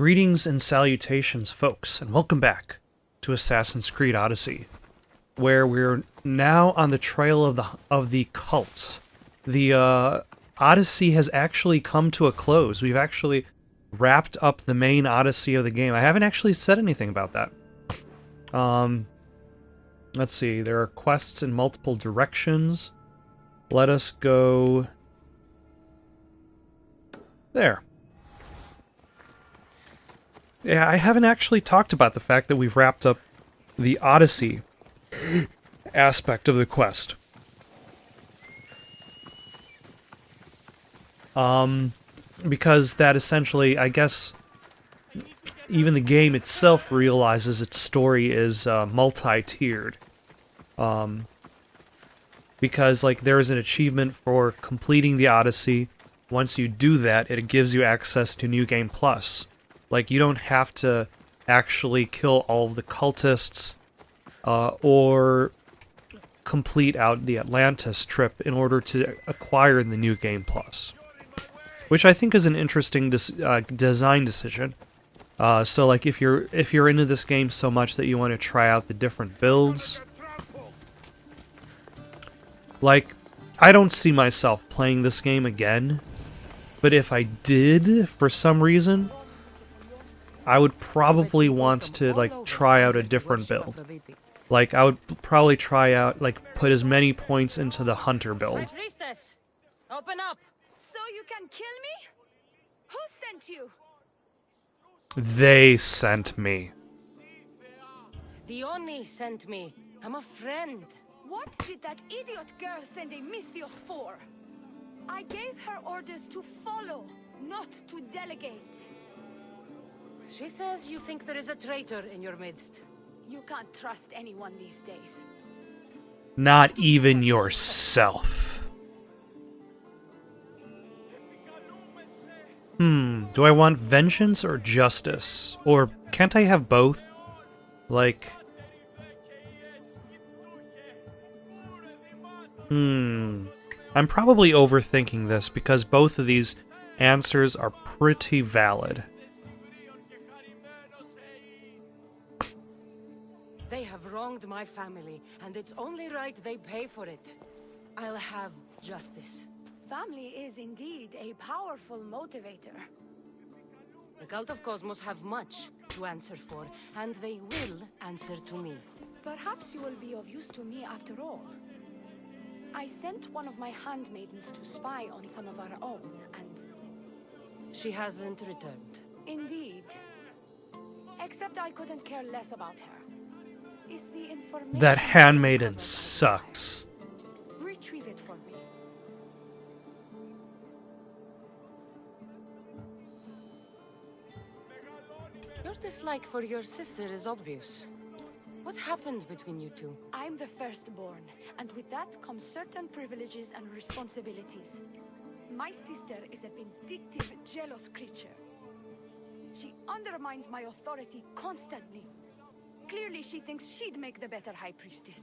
Greetings and salutations, folks, and welcome back to Assassin's Creed Odyssey, where we're now on the trail of the cult. The Odyssey has actually come to a close. We've actually wrapped up the main Odyssey of the game. I haven't actually said anything about that. Let's see. There are quests in multiple directions. Let us go there. Yeah, I haven't actually talked about the fact that we've wrapped up the Odyssey aspect of the quest. Because that essentially, I guess, even the game itself realizes its story is multi-tiered. Because, like, there is an achievement for completing the Odyssey. Once you do that, it gives you access to New Game Plus. Like, you don't have to actually kill all of the cultists, or complete out the Atlantis trip in order to acquire the New Game Plus. Which I think is an interesting design decision. So, like, if you're into this game so much that you want to try out the different builds, like, I don't see myself playing this game again, but if I did, for some reason, I would probably want to, like, try out a different build. Like, I would probably try out, like, put as many points into the hunter build. Priestess, open up! So you can kill me? Who sent you? They sent me. The Oni sent me. I'm a friend. What did that idiot girl send a Mystios for? I gave her orders to follow, not to delegate. She says you think there is a traitor in your midst. You can't trust anyone these days. Not even yourself. Do I want vengeance or justice? Or can't I have both? Like... I'm probably overthinking this because both of these answers are pretty valid. They have wronged my family, and it's only right they pay for it. I'll have justice. Family is indeed a powerful motivator. The Cult of Cosmos have much to answer for, and they will answer to me. Perhaps you will be of use to me after all. I sent one of my handmaidens to spy on some of our own, and... She hasn't returned. Indeed. Except I couldn't care less about her. Is the information... That handmaiden sucks. Retrieve it for me. Your dislike for your sister is obvious. What happened between you two? I'm the firstborn, and with that comes certain privileges and responsibilities. My sister is a vindictive, jealous creature. She undermines my authority constantly. Clearly, she thinks she'd make the better High Priestess.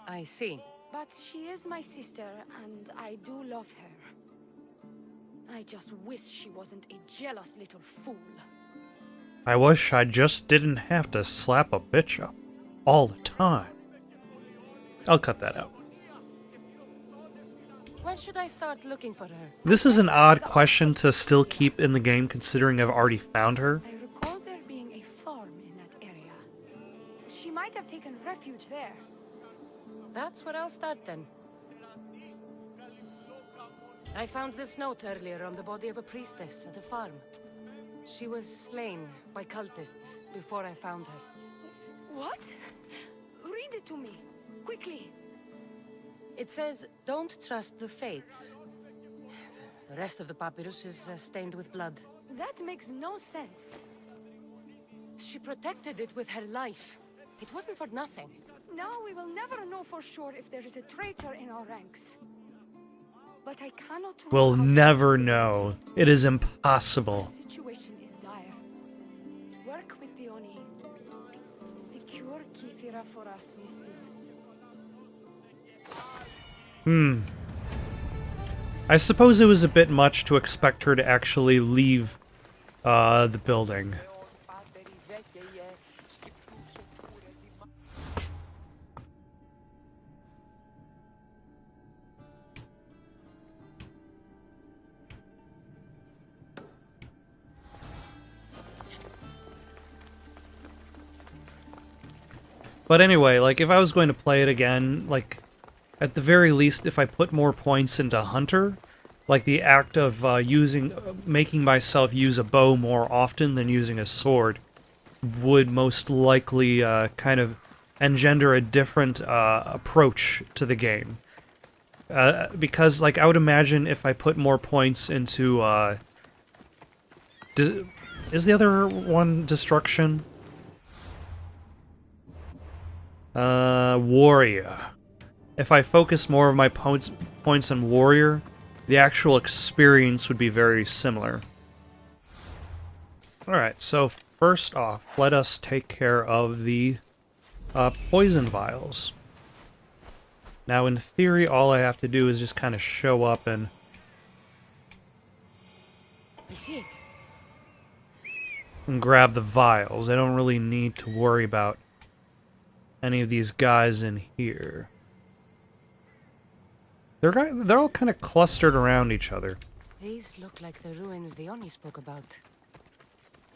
I see. But she is my sister, and I do love her. I just wish she wasn't a jealous little fool. I wish I just didn't have to slap a bitch up all the time. I'll cut that out. When should I start looking for her? This is an odd question to still keep in the game, considering I've already found her. I recall there being a farm in that area. She might have taken refuge there. That's where I'll start then. I found this note earlier on the body of a priestess at a farm. She was slain by cultists before I found her. What? Read it to me, quickly. It says, don't trust the fates. The rest of the papyrus is stained with blood. That makes no sense. She protected it with her life. It wasn't for nothing. Now we will never know for sure if there is a traitor in our ranks. But I cannot... We'll never know. It is impossible. The situation is dire. Work with the Oni. Secure Kithira for us, Mystios. I suppose it was a bit much to expect her to actually leave The building. But anyway, like, if I was going to play it again, like, at the very least, if I put more points into Hunter, like, the act of making myself use a bow more often than using a sword would most likely kind of engender a different approach to the game. Because, like, I would imagine if I put more points into, is the other one Destruction? Warrior. If I focus more of my points on Warrior, the actual experience would be very similar. Alright, so first off, let us take care of the poison vials. Now, in theory, all I have to do is just kind of show up and... I see it. and grab the vials. I don't really need to worry about any of these guys in here. They're all kind of clustered around each other. These look like the ruins the Oni spoke about.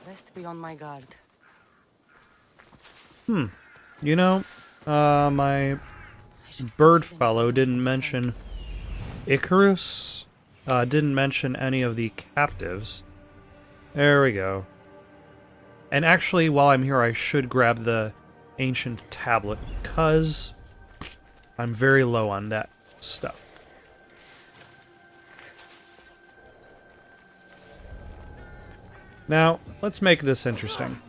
Best be on my guard. You know, my bird fellow didn't mention Icarus. Didn't mention any of the captives. There we go. And actually, while I'm here, I should grab the ancient tablet, because I'm very low on that stuff. Now, let's make this interesting.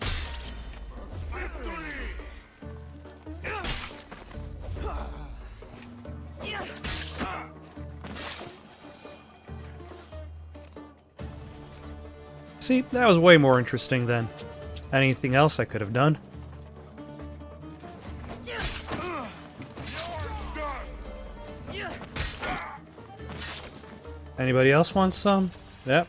See, that was way more interesting than anything else I could have done. Anybody else want some? Yep.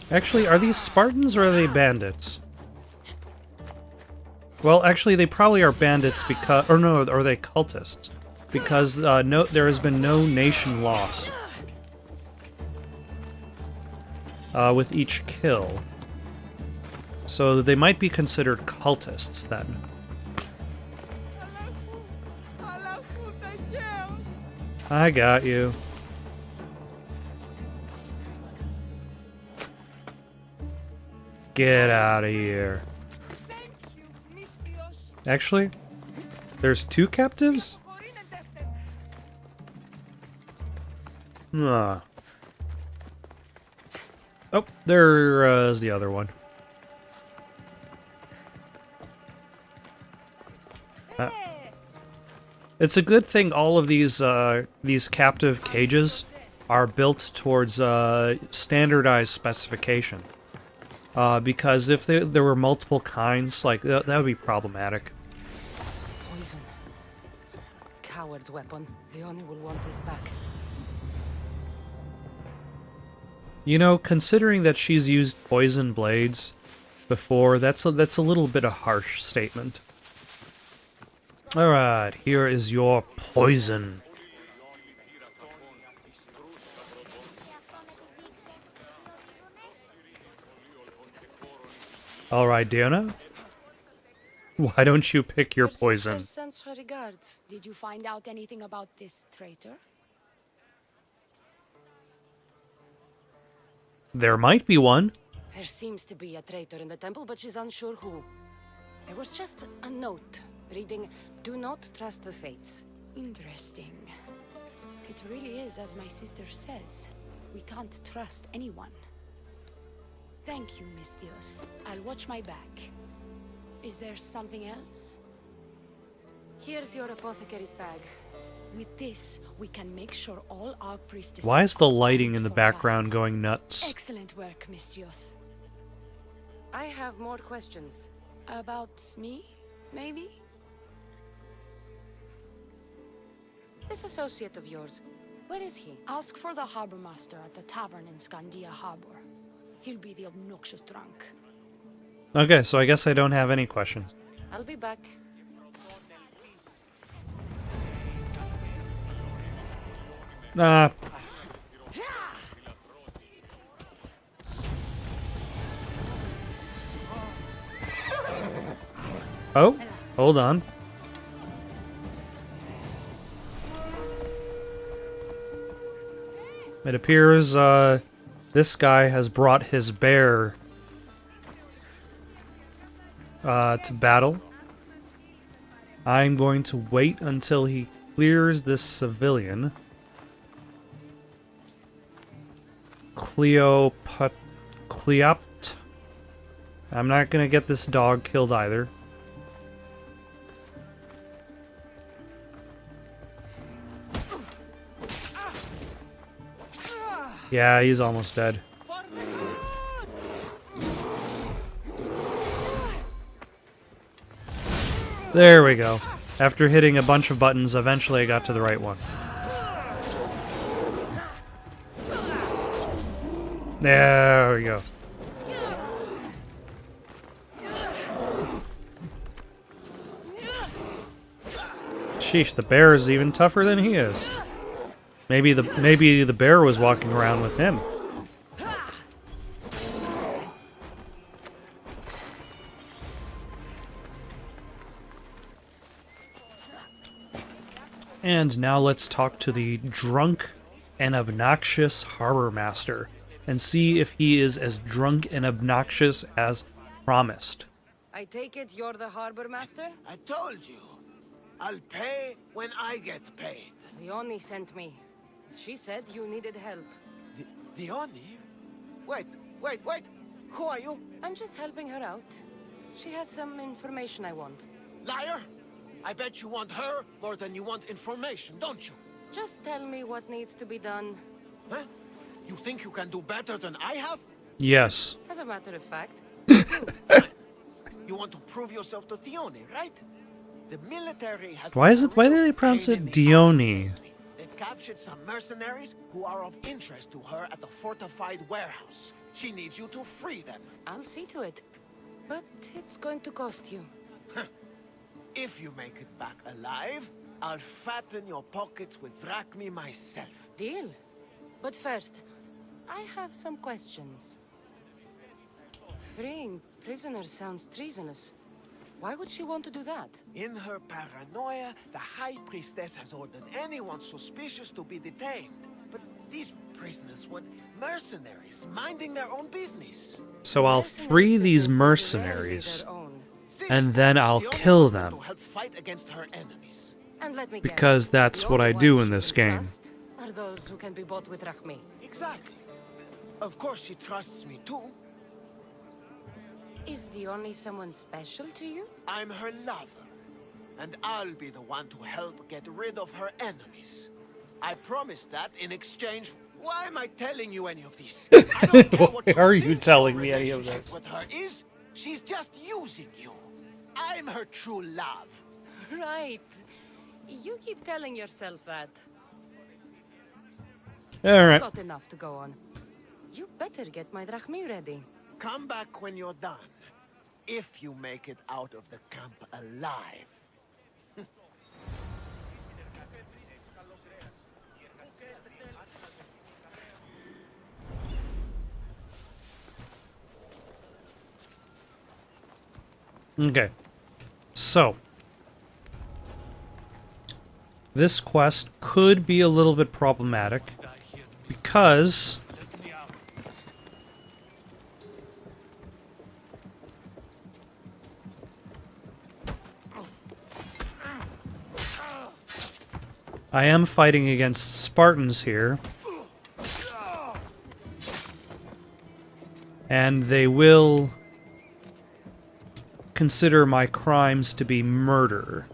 Actually, are these Spartans or are they bandits? Well, actually, they probably are bandits because... or no, are they cultists? Because there has been no nation lost with each kill. So they might be considered cultists, then. I got you. Get out of here. Actually, there's two captives? Ah. Oh, there's the other one. It's a good thing all of these captive cages are built towards standardized specification. Because if there were multiple kinds, like, that would be problematic. Poison. Coward's weapon. The Oni will want this back. You know, considering that she's used poison blades before, that's a little bit a harsh statement. Alright, here is your poison. Alright, Diana. Why don't you pick your poison? Sister sends her regards. Did you find out anything about this traitor? There might be one. There seems to be a traitor in the temple, but she's unsure who. There was just a note reading, "Do not trust the fates." Interesting. It really is as my sister says. We can't trust anyone. Thank you, Miss Dios. I'll watch my back. Is there something else? Here's your apothecary's bag. With this, we can make sure all our priestesses... Why is the lighting in the background going nuts? Excellent work, Miss Dios. I have more questions. About me, maybe? This associate of yours, where is he? Ask for the harbor master at the tavern in Scandia Harbor. He'll be the obnoxious drunk. Okay, so I guess I don't have any questions. I'll be back. Ah. Oh, hold on. It appears this guy has brought his bear to battle. I'm going to wait until he clears this civilian. Cleopt. I'm not gonna get this dog killed either. Yeah, he's almost dead. There we go. After hitting a bunch of buttons, eventually I got to the right one. There we go. Sheesh, the bear is even tougher than he is. Maybe the bear was walking around with him. And now let's talk to the drunk and obnoxious harbor master and see if he is as drunk and obnoxious as promised. I take it you're the harbor master? I told you. I'll pay when I get paid. Leonie sent me. She said you needed help. Leonie? Wait. Who are you? I'm just helping her out. She has some information I want. Liar! I bet you want her more than you want information, don't you? Just tell me what needs to be done. Huh? You think you can do better than I have? Yes. As a matter of fact. You want to prove yourself to Leonie, right? The military has... Why do they pronounce it Dione? They've captured some mercenaries who are of interest to her at the fortified warehouse. She needs you to free them. I'll see to it. But it's going to cost you. If you make it back alive, I'll fatten your pockets with drachmi myself. Deal. But first, I have some questions. Freeing prisoners sounds treasonous. Why would she want to do that? In her paranoia, the High Priestess has ordered anyone suspicious to be detained. But these prisoners were mercenaries, minding their own business. So I'll free these mercenaries, and then I'll kill them. To help fight against her enemies. And let me Because guess, that's the what I only do ones in she this can game. trust Are those who can be bought with drachmi. Exactly. Of course she trusts me too. Is the only someone special to you? I'm her lover. And I'll be the one to help get rid of her enemies. I promised that in exchange. Why am I telling you any of this? I don't care what Why are you think telling your me any of relationship this? With her is, she's just using you. I'm her true love. Right. You keep telling yourself that. Alright. Got enough to go on. You better get my drachmi ready. Come back when you're done. If you make it out of the camp alive. Okay. So. This quest could be a little bit problematic because I am fighting against Spartans here. And they will consider my crimes to be murder.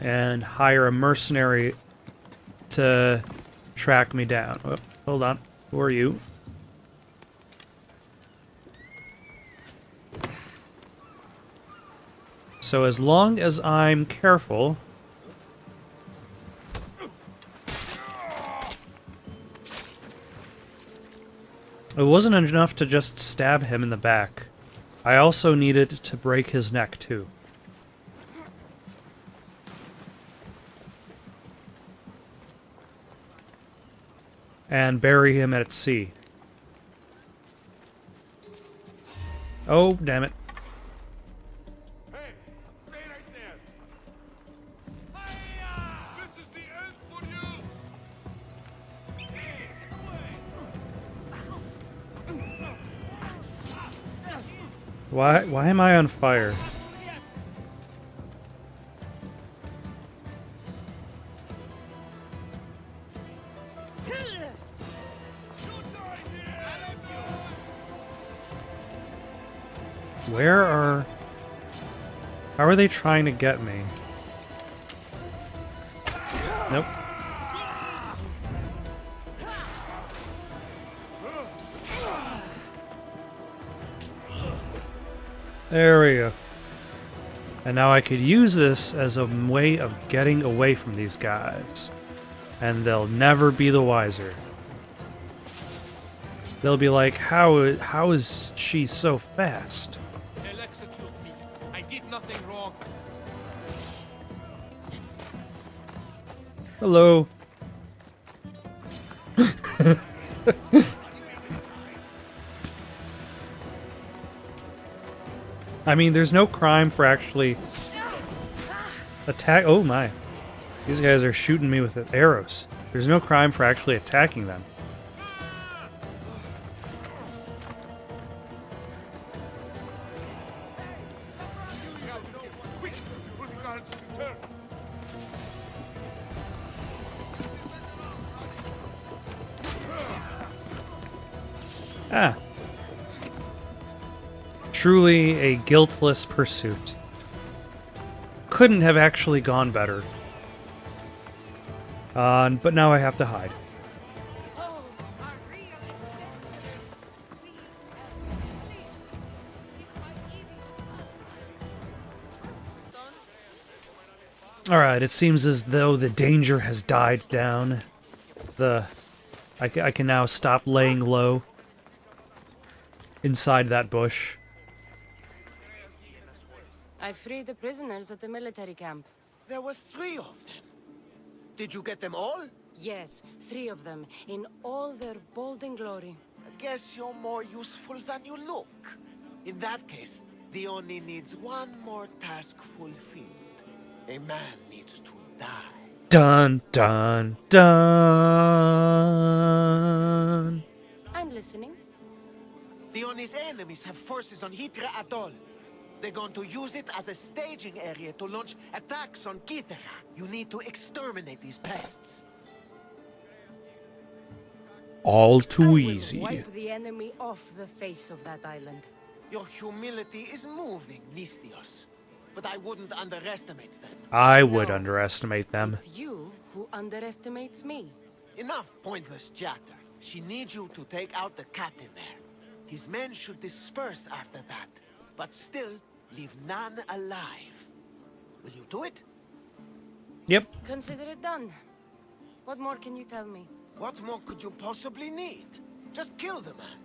And hire a mercenary to track me down. Oh, hold on. Who are you? So as long as I'm careful... It wasn't enough to just stab him in the back. I also needed to break his neck, too. And bury him at sea. Oh, damn it. Hey, stay right there. Hiya! This is the end for you. Why am I on fire? Where are... How are they trying to get me? Nope. There we go. And now I could use this as a way of getting away from these guys. And they'll never be the wiser. They'll be like, how is she so fast? They'll execute me. I did nothing wrong. Hello. I mean, there's no crime for actually attack. Oh my. These guys are shooting me with arrows. There's no crime for actually attacking them. Quick, before the guards return. Ah. Truly a guiltless pursuit. Couldn't have actually gone better. But now I have to hide. Alright, it seems as though the danger has died down. I can now stop laying low inside that bush. I freed the prisoners at the military camp. There were 3 of them. Did you get them all? Yes, 3 of them, in all their bold and glory. I guess you're more useful than you look. In that case, the Oni needs one more task fulfilled. A man needs to die. Dun, dun, dun. I'm listening. The Oni's enemies have forces on Hitra Atoll. They're going to use it as a staging area to launch attacks on Kithera. You need to exterminate these pests. All too I will easy. wipe the enemy off the face of that island. Your humility is moving, Nistios. But I wouldn't underestimate them. I would No. underestimate them. It's you who underestimates me. Enough pointless chatter. She needs you to take out the captain there. His men should disperse after that, but still leave none alive. Will you do it? Yep. Consider it done. What more can you tell me? What more could you possibly need? Just kill the man.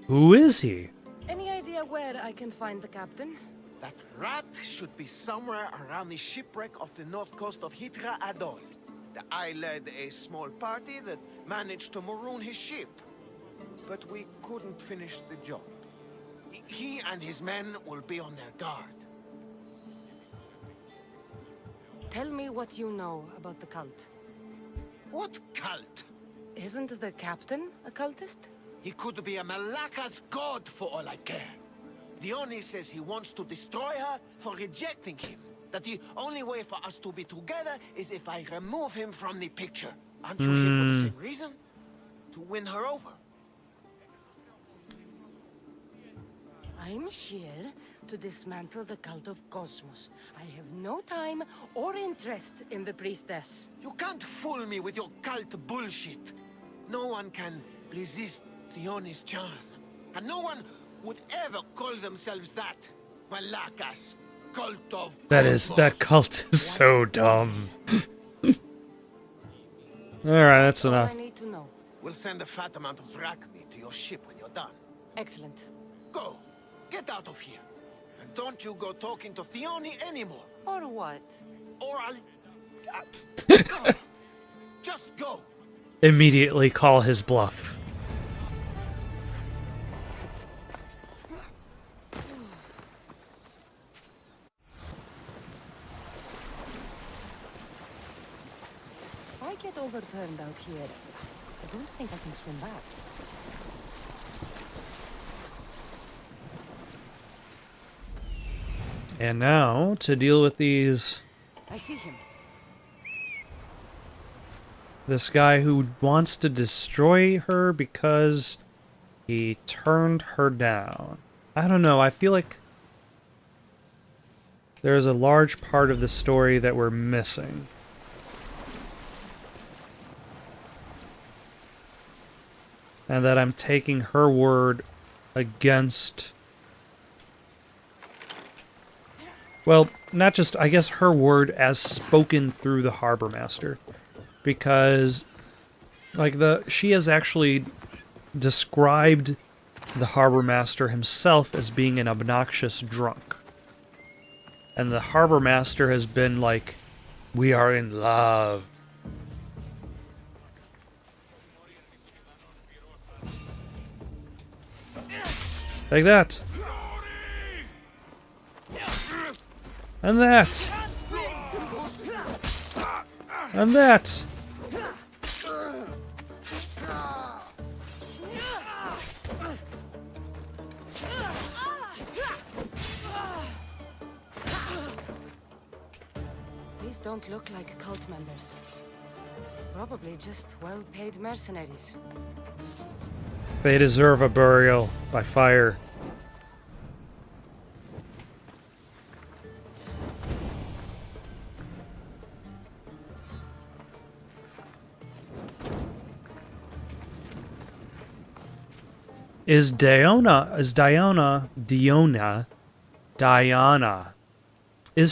Who is he? Any idea where I can find the captain? That rat should be somewhere around the shipwreck off the north coast of Hitra Atoll. I led a small party that managed to maroon his ship. But we couldn't finish the job. He and his men will be on their guard. Tell me what you know about the cult. What cult? Isn't the captain a cultist? He could be a Malaka's god for all I care. The Oni says he wants to destroy her for rejecting him. That the only way for us to be together is if I remove him from the picture. Aren't you here for the same reason? To win her over. I'm here to dismantle the cult of Cosmos. I have no time or interest in the priestess. You can't fool me with your cult bullshit. No one can resist the Oni's charm. And no one would ever call themselves that. Malakas. cult of That cult is so dumb. Alright, that's All enough. I need to know. We'll send a fat amount of wrack meat to your ship when you're done. Excellent. Go. Get out of here. And don't you go talking to Theoni anymore. Or what? Or I'll... go. Just go. Immediately call his bluff. If I get overturned out here, I don't think I can swim back. And now, to deal with these... I see him. This guy who wants to destroy her because he turned her down. I don't know, I feel like there's a large part of the story that we're missing. And that I'm taking her word against... Well, not just, I guess, her word as spoken through the Harbor Master. Because, like, she has actually described the Harbor Master himself as being an obnoxious drunk. And the Harbor Master has been like, we are in love. Like that. And that. And that. These don't look like cult members. Probably just well-paid mercenaries. They deserve a burial by fire. Is Diana, is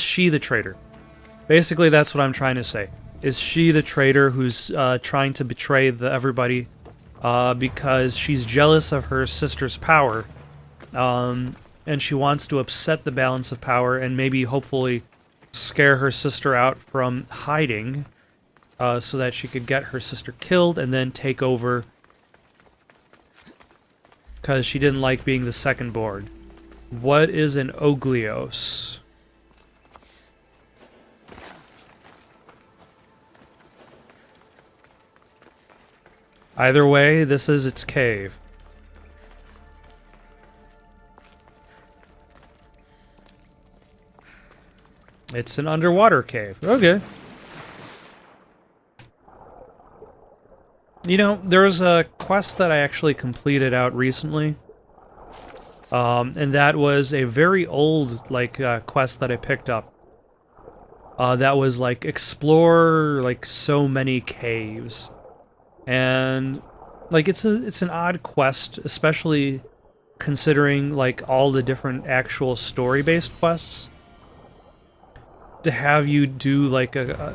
she the traitor? Basically, that's what I'm trying to say. Is she the traitor who's trying to betray everybody because she's jealous of her sister's power, and she wants to upset the balance of power and maybe, hopefully, scare her sister out from hiding so that she could get her sister killed and then take over because she didn't like being the second board. What is an Oglios? Either way, this is its cave. It's an underwater cave. Okay. You know, there's a quest that I actually completed out recently. And that was a very old, quest that I picked up. That was, explore, so many caves. And, it's an odd quest, especially considering, all the different actual story-based quests. To have you do, a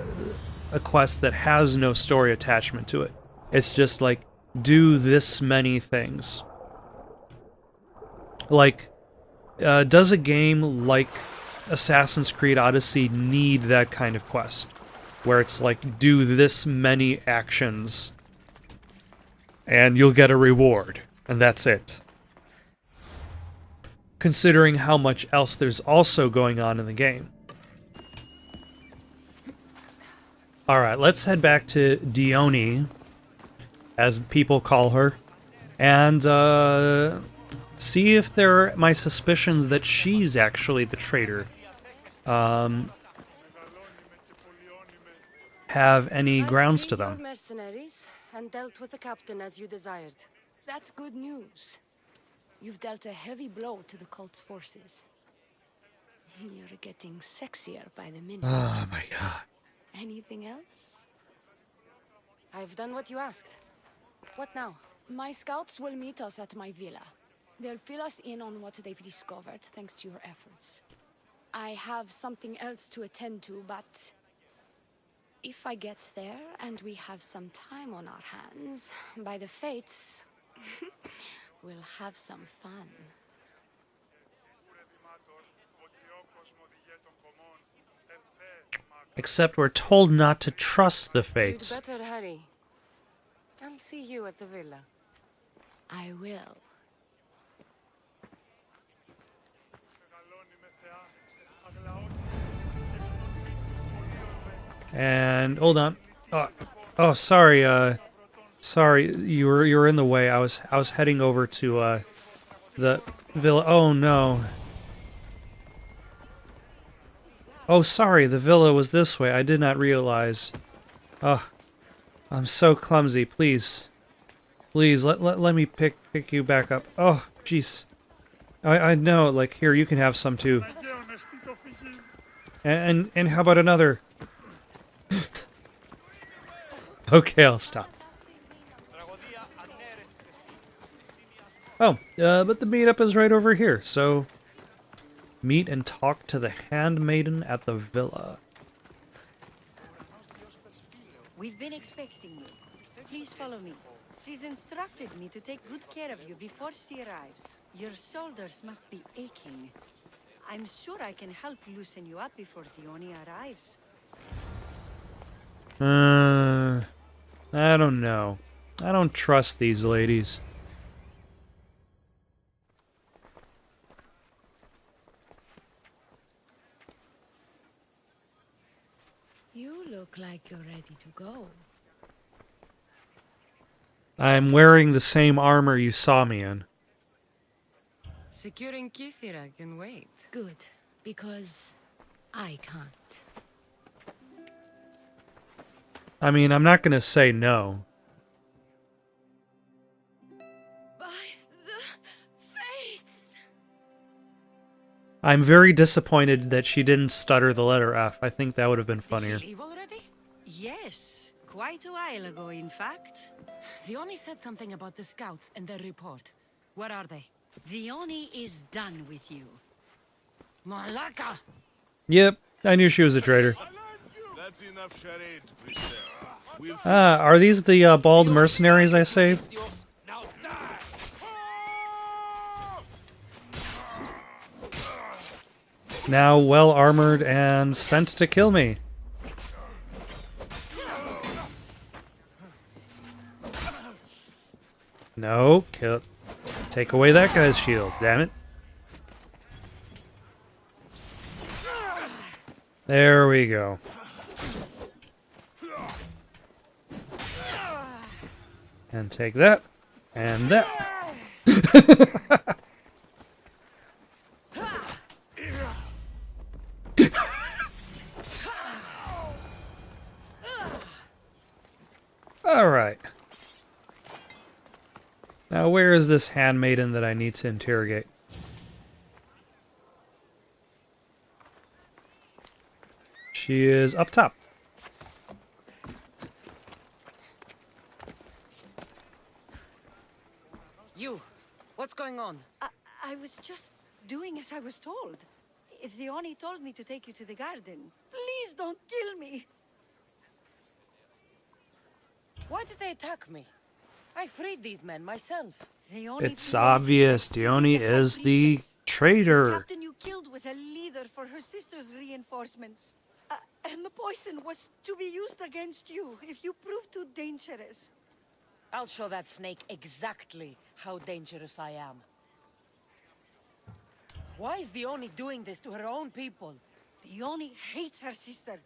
quest that has no story attachment to it. It's just, do this many things. Does a game like Assassin's Creed Odyssey need that kind of quest? Where it's do this many actions, and you'll get a reward, and that's it. Considering how much else there's also going on in the game. Alright, let's head back to Dione, as people call her, and see if my suspicions that she's actually the traitor have any grounds to them. Mercenaries and dealt with the captain as you desired. That's good news. You've dealt a heavy blow to the cult's forces. You're getting sexier by the minute. Oh my god. Anything else? I've done what you asked. What now? My scouts will meet us at my villa. They'll fill us in on what they've discovered, thanks to your efforts. I have something else to attend to, but if I get there and we have some time on our hands, by the fates, we'll have some fun. Except we're told not to trust the You'd fates. better hurry. I'll see you at the villa. I will. And hold on. Oh, sorry. Sorry, you were in the way. I was heading over to the villa. Oh no. Oh, sorry. The villa was this way. I did not realize. Oh, I'm so clumsy. Please, let me pick you back up. Oh, jeez. I know. Like here, you can have some too. And how about another? Okay, I'll stop. Oh, but the meetup is right over here, so meet and talk to the handmaiden at the villa. We've been expecting you. Please follow me. She's instructed me to take good care of you before she arrives. Your shoulders must be aching. I'm sure I can help loosen you up before Theoni arrives. I don't know. I don't trust these ladies. You look like you're ready to go. I'm wearing the same armor you saw me in. Securing Kithira can wait. Good, because I can't. I mean, I'm not gonna say no. By the fates! I'm very disappointed that she didn't stutter the letter F. I think that would have been funnier. Did she leave already? Yes, quite a while ago, in fact. Theoni said something about the scouts and their report. Where are they? Theoni is done with you. Malaka! Yep, I knew she was a traitor. That's enough charades, priestess. We'll Are these the bald mercenaries I saved? now die! Now well armored and sent to kill me. No, kill. Take away that guy's shield, damn it. There we go. And take that. And that. Alright. Now where is this handmaiden that I need to interrogate? She is up top. You! What's going on? I was just doing as I was told. Theoni told me to take you to the garden. Please don't kill me. Why did they attack me? I freed these men myself. Theoni It's told me obvious to Dione see the High is the Priestess. The traitor. captain you killed was a leader for her sister's reinforcements. And the poison was to be used against you if you prove too dangerous. I'll show that snake exactly how dangerous I am. Why is Dione doing this to her own people? Theoni hates her sister.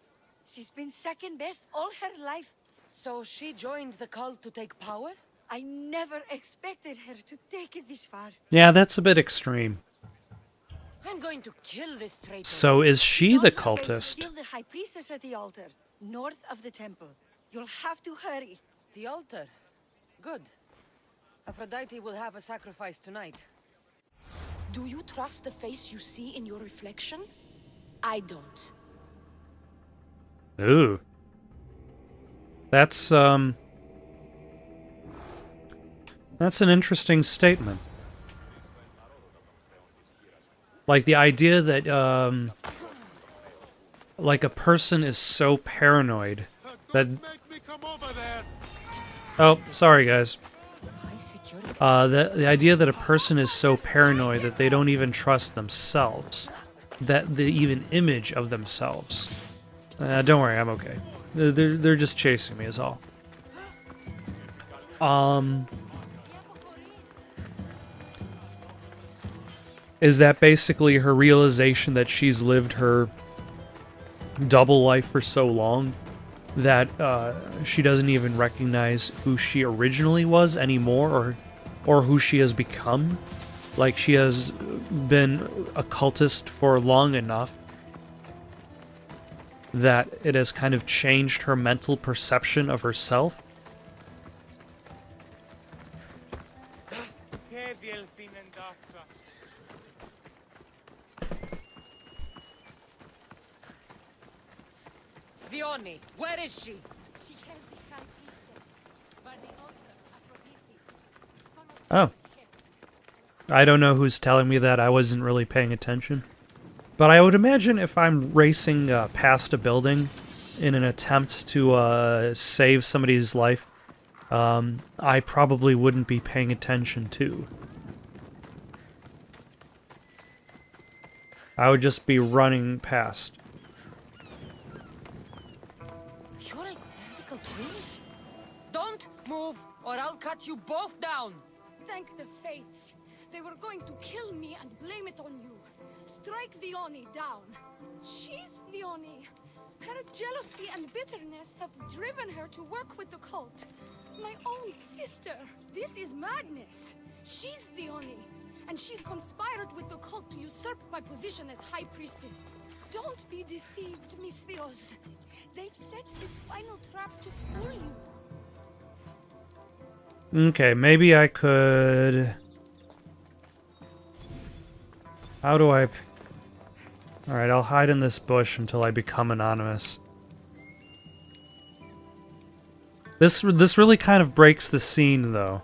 She's been second best all her life. So she joined the cult to take power? I never expected her to take it this far. Yeah, that's a bit extreme. I'm going to kill this traitor. So is she the You're going to cultist? kill the High Priestess at the altar, north of the temple. You'll have to hurry. The altar. Good. Aphrodite will have a sacrifice tonight. Do you trust the face you see in your reflection? I don't. Ooh. That's an interesting statement. Like the idea that like a person is so paranoid that... Don't make me come over there. Oh, sorry guys. High security. The idea that a person is so paranoid that they don't even trust themselves. That the even image of themselves. Don't worry, I'm okay. They're just chasing me is all. Is that basically her realization that she's lived her double life for so long that she doesn't even recognize who she originally was anymore, or who she has become? Like, she has been a cultist for long enough that it has kind of changed her mental perception of herself? Dione, where is she? She has the High Priestess. By the altar, Aphrodite. Oh. I don't know who's telling me that. I wasn't really paying attention. But I would imagine if I'm racing past a building in an attempt to save somebody's life, I probably wouldn't be paying attention too. I would just be running past. You're identical twins? Don't move, or I'll cut you both down! Thank the fates. They were going to kill me and blame it on you. Strike the Oni down. She's the Oni. Her jealousy and bitterness have driven her to work with the cult. My own sister. This is madness. She's the Oni, and she's conspired with the cult to usurp my position as High Priestess. Don't be deceived, Miss Theos. They've set this final trap to fool you. Okay, maybe I could... How do I... Alright, I'll hide in this bush until I become anonymous. This really kind of breaks the scene, though.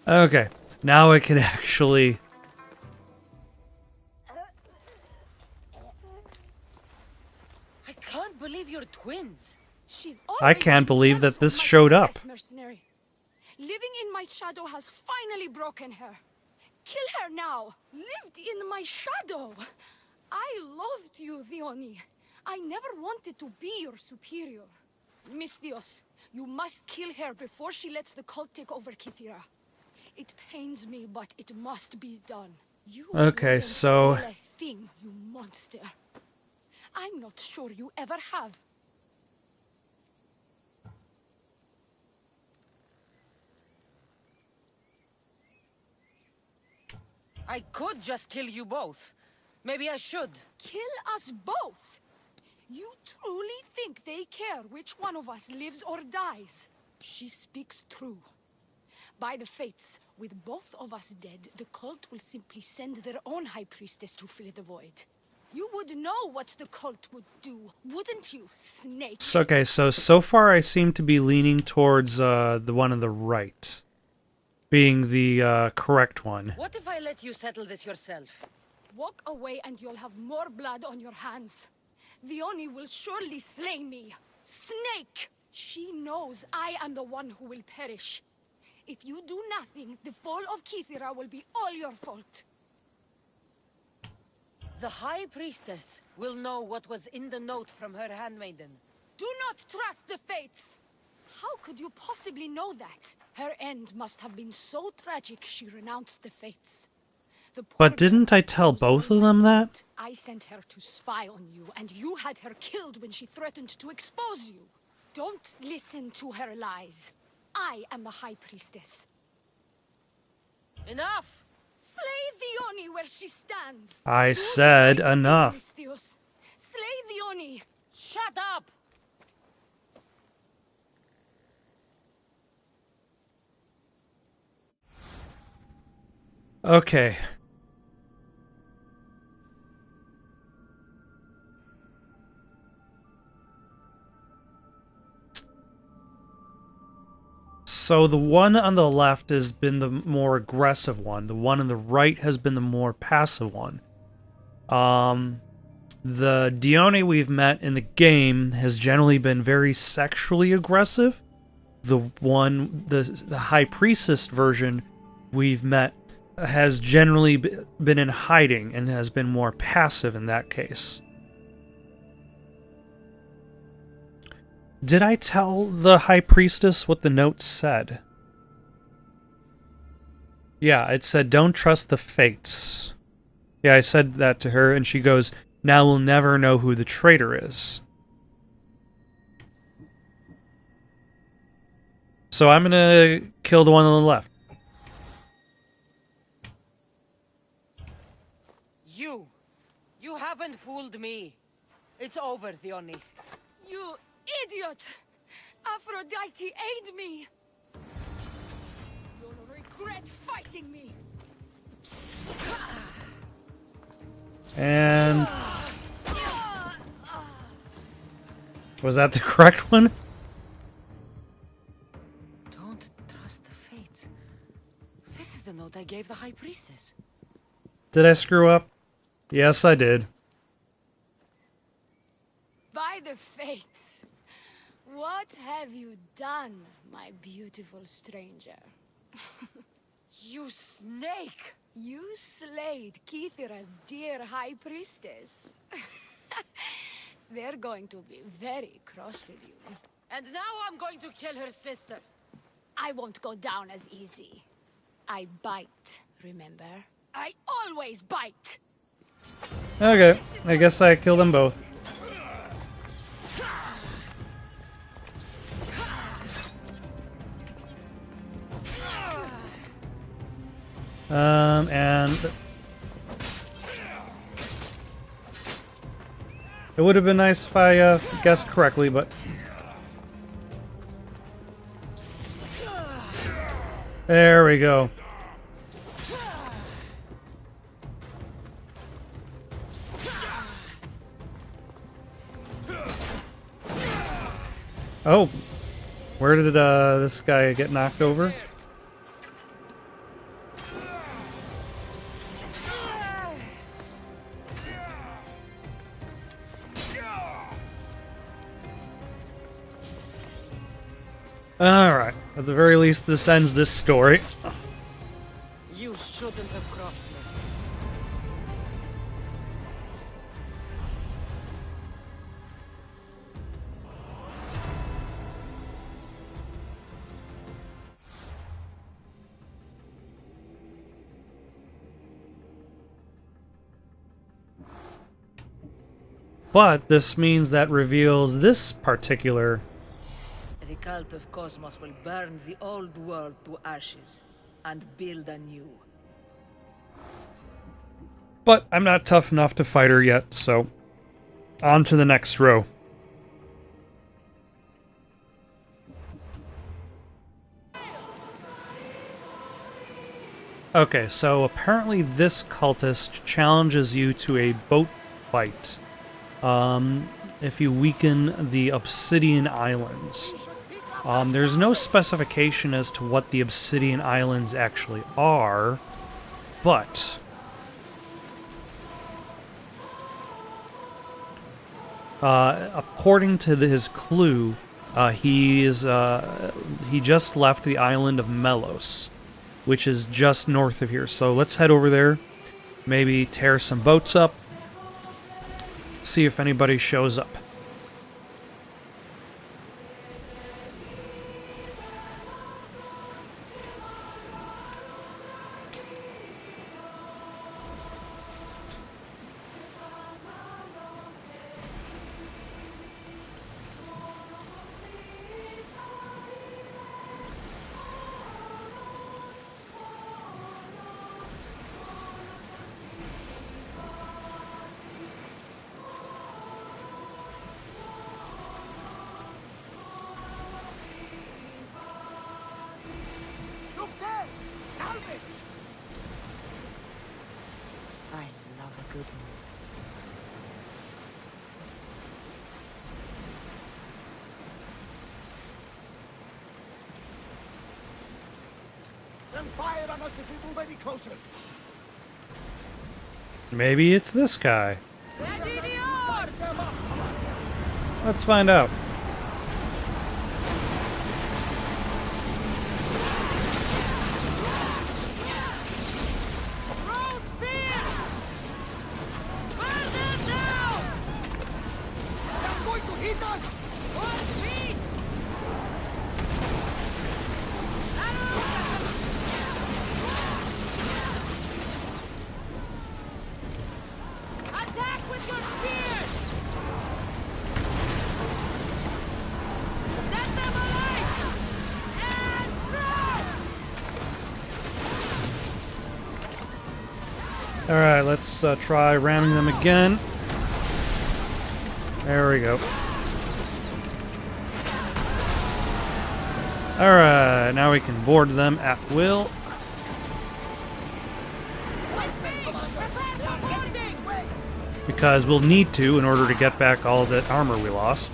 Okay, now I can actually... I can't believe you're twins. She's I can't always believe been that this jealous of my showed up. success, mercenary. Living in my shadow has finally broken her. Kill her now. Lived in my shadow. I loved you, Dione. I never wanted to be your superior. Miss Theos, you must kill her before she lets the cult take over Kythera. It pains me, but it must be done. You Okay, wouldn't so... feel a thing, you monster. I'm not sure you ever have. I could just kill you both. Maybe I should. Kill us both? You truly think they care which one of us lives or dies? She speaks true. By the fates, with both of us dead, the cult will simply send their own High Priestess to fill the void. You would know what the cult would do, wouldn't you, Snake? Okay, so far I seem to be leaning towards the one on the right. Being the correct one. What if I let you settle this yourself? Walk away and you'll have more blood on your hands. The Oni will surely slay me. Snake! She knows I am the one who will perish. If you do nothing, the fall of Kythera will be all your fault. The High Priestess will know what was in the note from her handmaiden. Do not trust the fates! How could you possibly know that? Her end must have been so tragic she renounced the fates. The poor But didn't I tell was both all of them my that? fault. I sent her to spy on you, and you had her killed when she threatened to expose you. Don't listen to her lies. I am the High Priestess. Enough! Slay the Oni where she stands. I Do said the right thing, enough. Misthios. Slay the Oni. Shut up! Okay. So the one on the left has been the more aggressive one. The one on the right has been the more passive one. The Dione we've met in the game has generally been very sexually aggressive. The High Priestess version we've met has generally been in hiding and has been more passive in that case. Did I tell the High Priestess what the note said? Yeah, it said, "Don't trust the fates." Yeah, I said that to her, and she goes, "Now we'll never know who the traitor is." So I'm gonna kill the one on the left. You haven't fooled me. It's over, Dione. You idiot! Aphrodite, aid me! You'll regret fighting me! And... was that the correct one? Don't trust the fates. This is the note I gave the High Priestess. Did I screw up? Yes, I did. By the fates! What have you done, my beautiful stranger? You snake! You slayed Kithira's dear High Priestess. They're going to be very cross with you. And now I'm going to kill her sister. I won't go down as easy. I bite, remember? I always bite! Okay, I guess I killed them both. And it would have been nice if I guessed correctly, but there we go. Oh, where did this guy get knocked over? Alright, at the very least this ends this story. You shouldn't have crossed me. But this means that reveals this particular... The cult of Cosmos will burn the old world to ashes and build anew. But I'm not tough enough to fight her yet, so... on to the next row. Okay, so apparently this cultist challenges you to a boat fight. If you weaken the Obsidian Islands. There's no specification as to what the Obsidian Islands actually are, but... according to his clue, he just left the island of Melos, which is just north of here. So let's head over there, maybe tear some boats up, see if anybody shows up. good. Then fire on us if we move any closer. Maybe it's this guy. Let's find out. They're going to hit us! Attack with your spears! Set them alight! And throw! Alright, let's try ramming them again. There we go. Alright, now we can board them at will. Because we'll need to in order to get back all the armor we lost.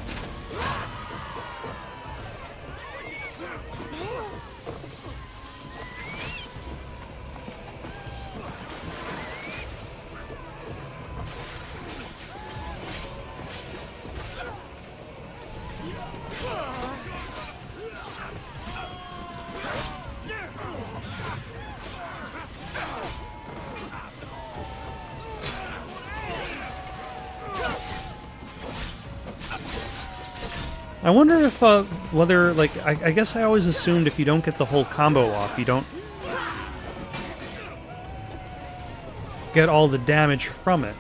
I wonder if, whether, like, I guess I always assumed if you don't get the whole combo off, you don't get all the damage from it.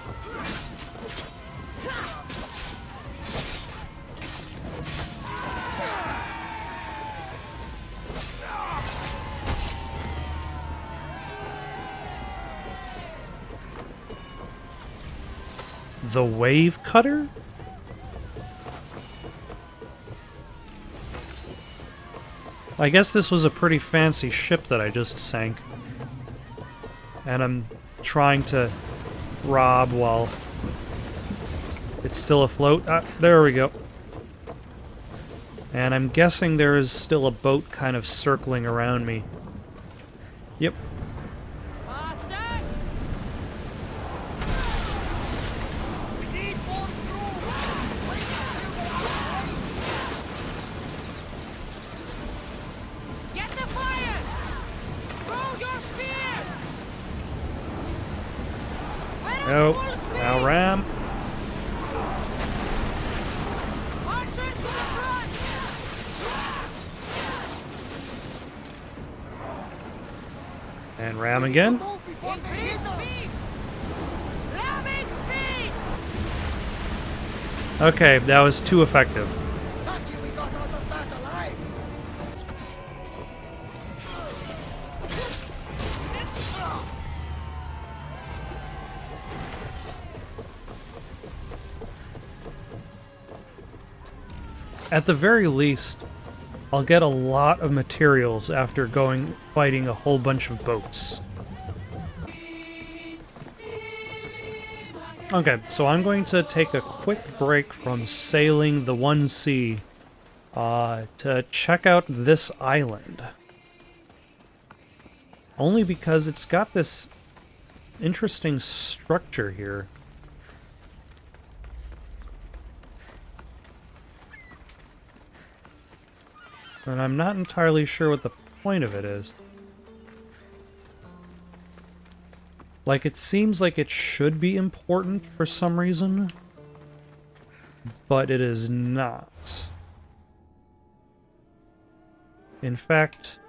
The Wave Cutter? I guess this was a pretty fancy ship that I just sank. And I'm trying to rob while it's still afloat. Ah, there we go. And I'm guessing there is still a boat kind of circling around me. Yep. Nope. Now ram. And ram again. Okay, that was too effective. At the very least, I'll get a lot of materials after fighting a whole bunch of boats. Okay, so I'm going to take a quick break from sailing the 1 to check out this island. Only because it's got this interesting structure here. And I'm not entirely sure what the point of it is. Like, it seems like it should be important for some reason, but it is not. In fact,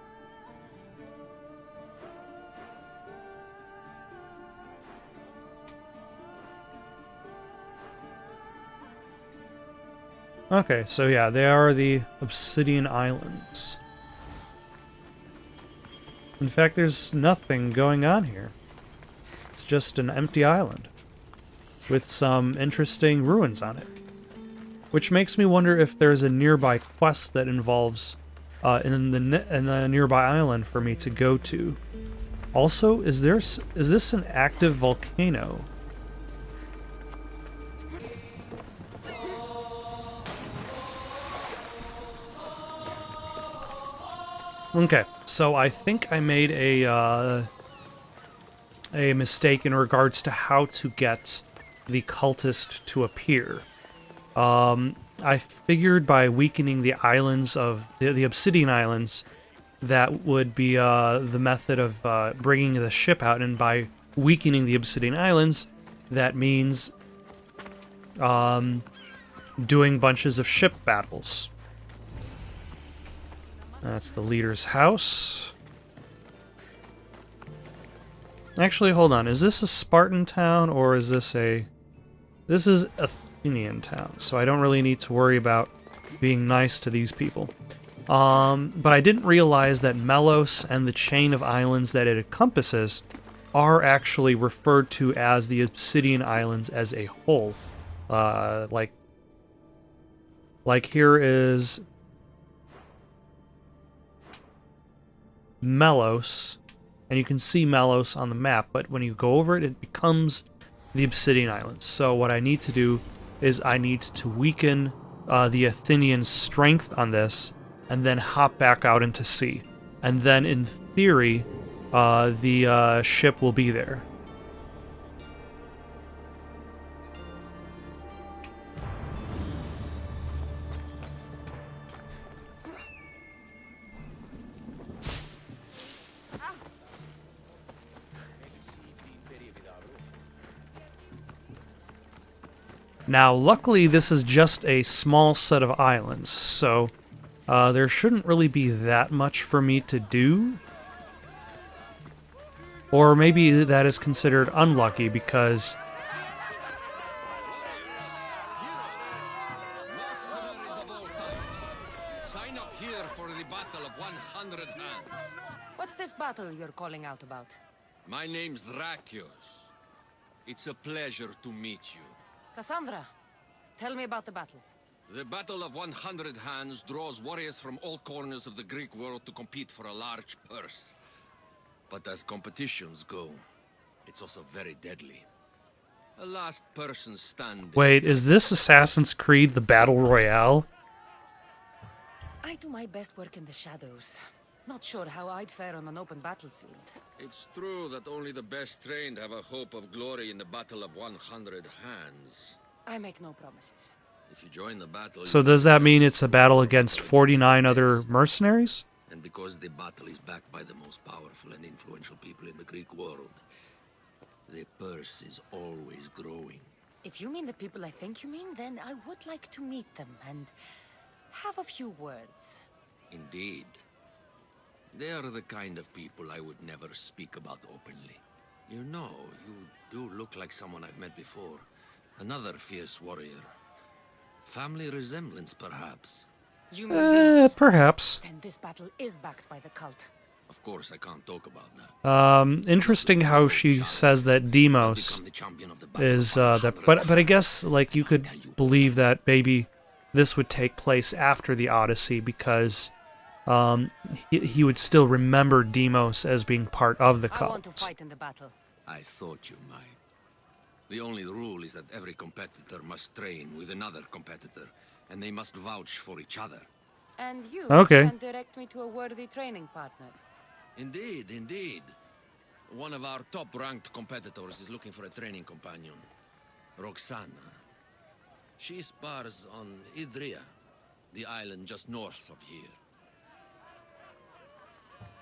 okay, so yeah, they are the Obsidian Islands. In fact, there's nothing going on here. It's just an empty island with some interesting ruins on it. Which makes me wonder if there's a nearby quest that involves in the nearby island for me to go to. Also, is this an active volcano? Okay, so I think I made a mistake in regards to how to get the cultist to appear. I figured by weakening the islands of the Obsidian Islands, that would be the method of bringing the ship out, and by weakening the Obsidian Islands, that means doing bunches of ship battles. That's the leader's house. Actually, hold on. Is this a Spartan town, or is this a... This is Athenian town, so I don't really need to worry about being nice to these people. But I didn't realize that Melos and the chain of islands that it encompasses are actually referred to as the Obsidian Islands as a whole. Like here is Melos, and you can see Melos on the map, but when you go over it, it becomes the Obsidian Islands. So what I need to do is I need to weaken the Athenian strength on this, and then hop back out into sea. And then, in theory, the ship will be there. Now, luckily, this is just a small set of islands, so there shouldn't really be that much for me to do. Or maybe that is considered unlucky, because... Sign up here for the Battle of 100 Hands. What's this battle you're calling out about? My name's Drakios. It's a pleasure to meet you. Cassandra, tell me about the battle. The Battle of 100 Hands draws warriors from all corners of the Greek world to compete for a large purse. But as competitions go, it's also very deadly. A last person standing... Wait, is this Assassin's Creed, the Battle Royale? I do my best work in the shadows. Not sure how I'd fare on an open battlefield. It's true that only the best trained have a hope of glory in the Battle of 100 Hands. I make no promises. If you join the battle... So does that mean it's a battle against 49 other mercenaries? And because the battle is backed by the most powerful and influential people in the Greek world, the purse is always growing. If you mean the people I think you mean, then I would like to meet them and have a few words. Indeed. They are the kind of people I would never speak about openly. You know, you do look like someone I've met before. Another fierce warrior. Family resemblance, perhaps. You mean Venus? Perhaps. And this battle is backed by the cult. Of course, I can't talk about that. Interesting how she says that Demos is, but I guess, like, you could believe that maybe this would take place after the Odyssey, because he would still remember Demos as being part of the I want to cult. fight in the battle. I thought you might. The only rule is that every competitor must train with another competitor, and they must vouch for each other. And you Okay. can direct me to a worthy training partner. Indeed, indeed. One of our top-ranked competitors is looking for a training companion. Roxana. She spars on Idria, the island just north of here.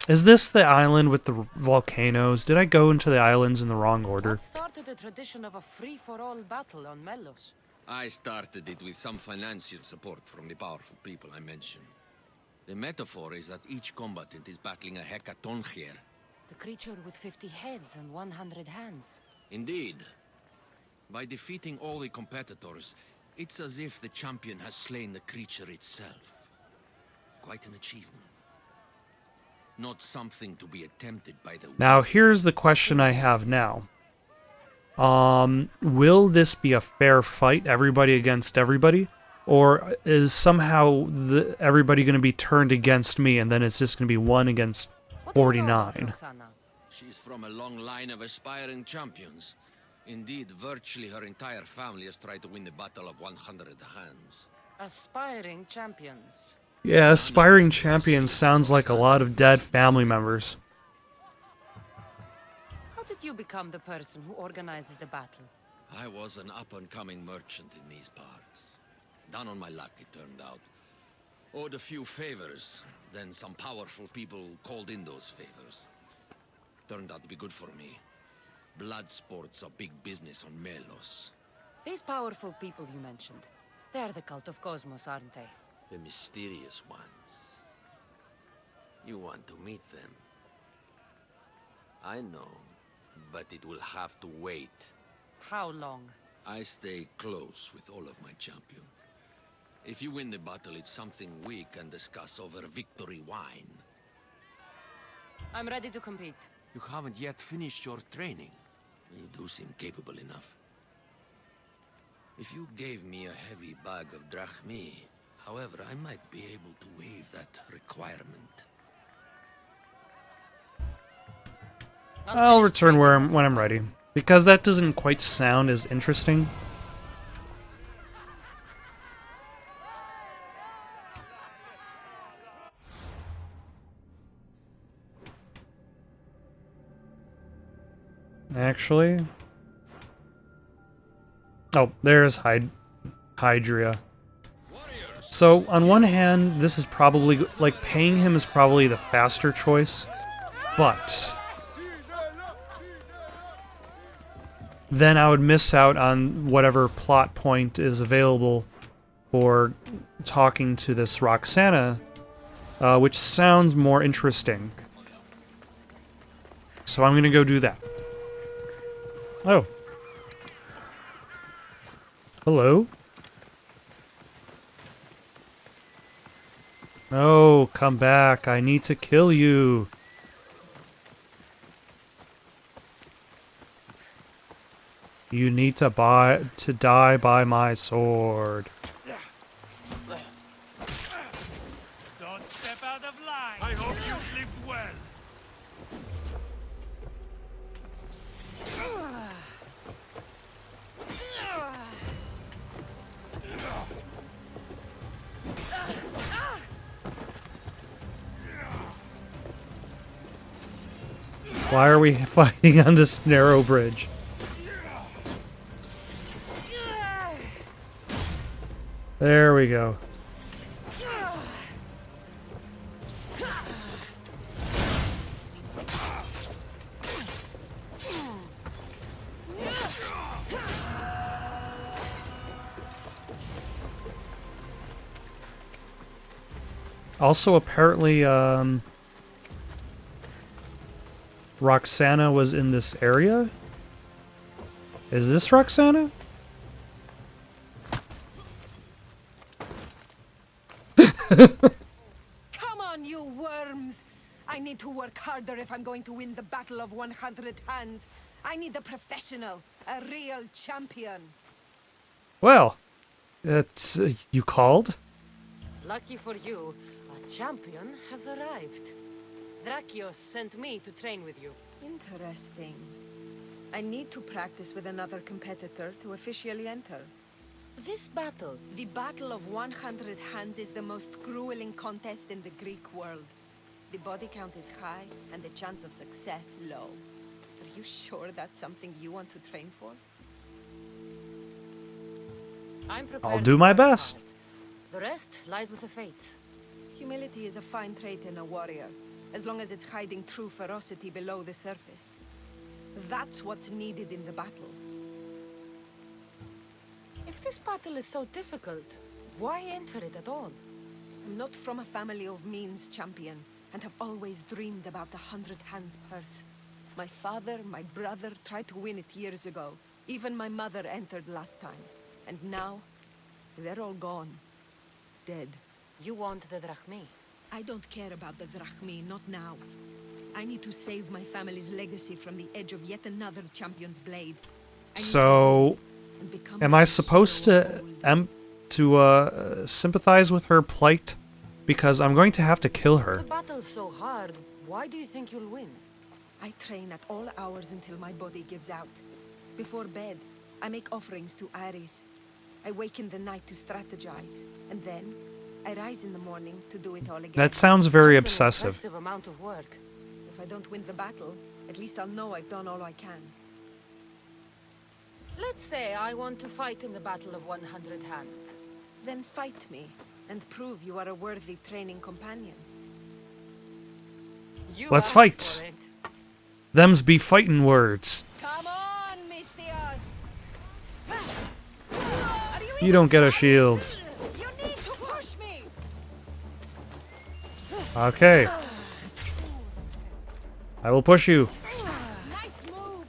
Is this the island with the volcanoes? Did I go into the islands in the wrong order? What started the tradition of a free-for-all battle on Melos? I started it with some financial support from the powerful people I mentioned. The metaphor is that each combatant is battling a hecatoncheir. The creature with 50 heads and 100 hands. Indeed. By defeating all the competitors, it's as if the champion has slain the creature itself. Quite an achievement. Not something to be attempted by the... Now, here's the question I have now. Will this be a fair fight, everybody against everybody? Or is somehow everybody going to be turned against me, and then it's just going to be 1 against What do you know about 49? Roxana? She's from a long line of aspiring champions. Indeed, virtually her entire family has tried to win the Battle of 100 Hands. Aspiring champions. Yeah, aspiring champion sounds like a lot of dead family members. How did you become the person who organizes the battle? I was an up-and-coming merchant in these parts. Down on my luck, it turned out. Owed a few favors, then some powerful people called in those favors. Turned out to be good for me. Blood sports are big business on Melos. These powerful people you mentioned, they are the cult of Cosmos, aren't they? The mysterious ones. You want to meet them? I know, but it will have to wait. How long? I stay close with all of my champions. If you win the battle, it's something we can discuss over victory wine. I'm ready to compete. You haven't yet finished your training. You do seem capable enough. If you gave me a heavy bag of drachmi, however, I might be able to waive that requirement. I'll return when I'm ready, because that doesn't quite sound as interesting. Actually, oh, there's Hydria. So on one hand, this is probably like paying him is probably the faster choice, but then I would miss out on whatever plot point is available for talking to this Roxana, which sounds more interesting. So I'm gonna go do that. Oh. Hello? No, come back. I need to kill you. You need to die by my sword. Don't step out of line. I hope you lived well. Why are we fighting on this narrow bridge? There we go. Also, apparently, Roxana was in this area? Is this Roxana? Come on, you worms! I need to work harder if I'm going to win the Battle of 100 Hands. I need a professional, a real champion. Well, it's you called? Lucky for you, a champion has arrived. Drakios sent me to train with you. Interesting. I need to practice with another competitor to officially enter. This battle, The Battle of 100 Hands is the most grueling contest in the Greek world. The body count is high, and the chance of success low. Are you sure that's something you want to train for? I'm prepared. I'll do my best. hard. The rest lies with the fates. Humility is a fine trait in a warrior, as long as it's hiding true ferocity below the surface. That's what's needed in the battle. If this battle is so difficult, why enter it at all? I'm not from a family of means, champion, and have always dreamed about the 100 Hands purse. My father, my brother tried to win it years ago. Even my mother entered last time. And now, they're all gone. Dead. You want the drachmi. I don't care about the drachmi, not now. I need to save my family's legacy from the edge of yet another champion's blade. I need to So, win and become am I like supposed so to sympathize with her plight? Because I'm going to have to kill The her. battle's so hard, why do you think you'll win? I train at all hours until my body gives out. Before bed, I make offerings to Ares. I wake in the night to strategize. And then, I rise in the morning to do it all again. That sounds very That's an obsessive. impressive amount of work. If I don't win the battle, at least I'll know I've done all I can. Let's say I want to fight in the Battle of 100 Hands. Then fight me, and prove you are a worthy training companion. Let's fight. Them's be fighting words. Come on, Mistios! You don't get a shield. You need to push me! Okay. I will push you. Nice move!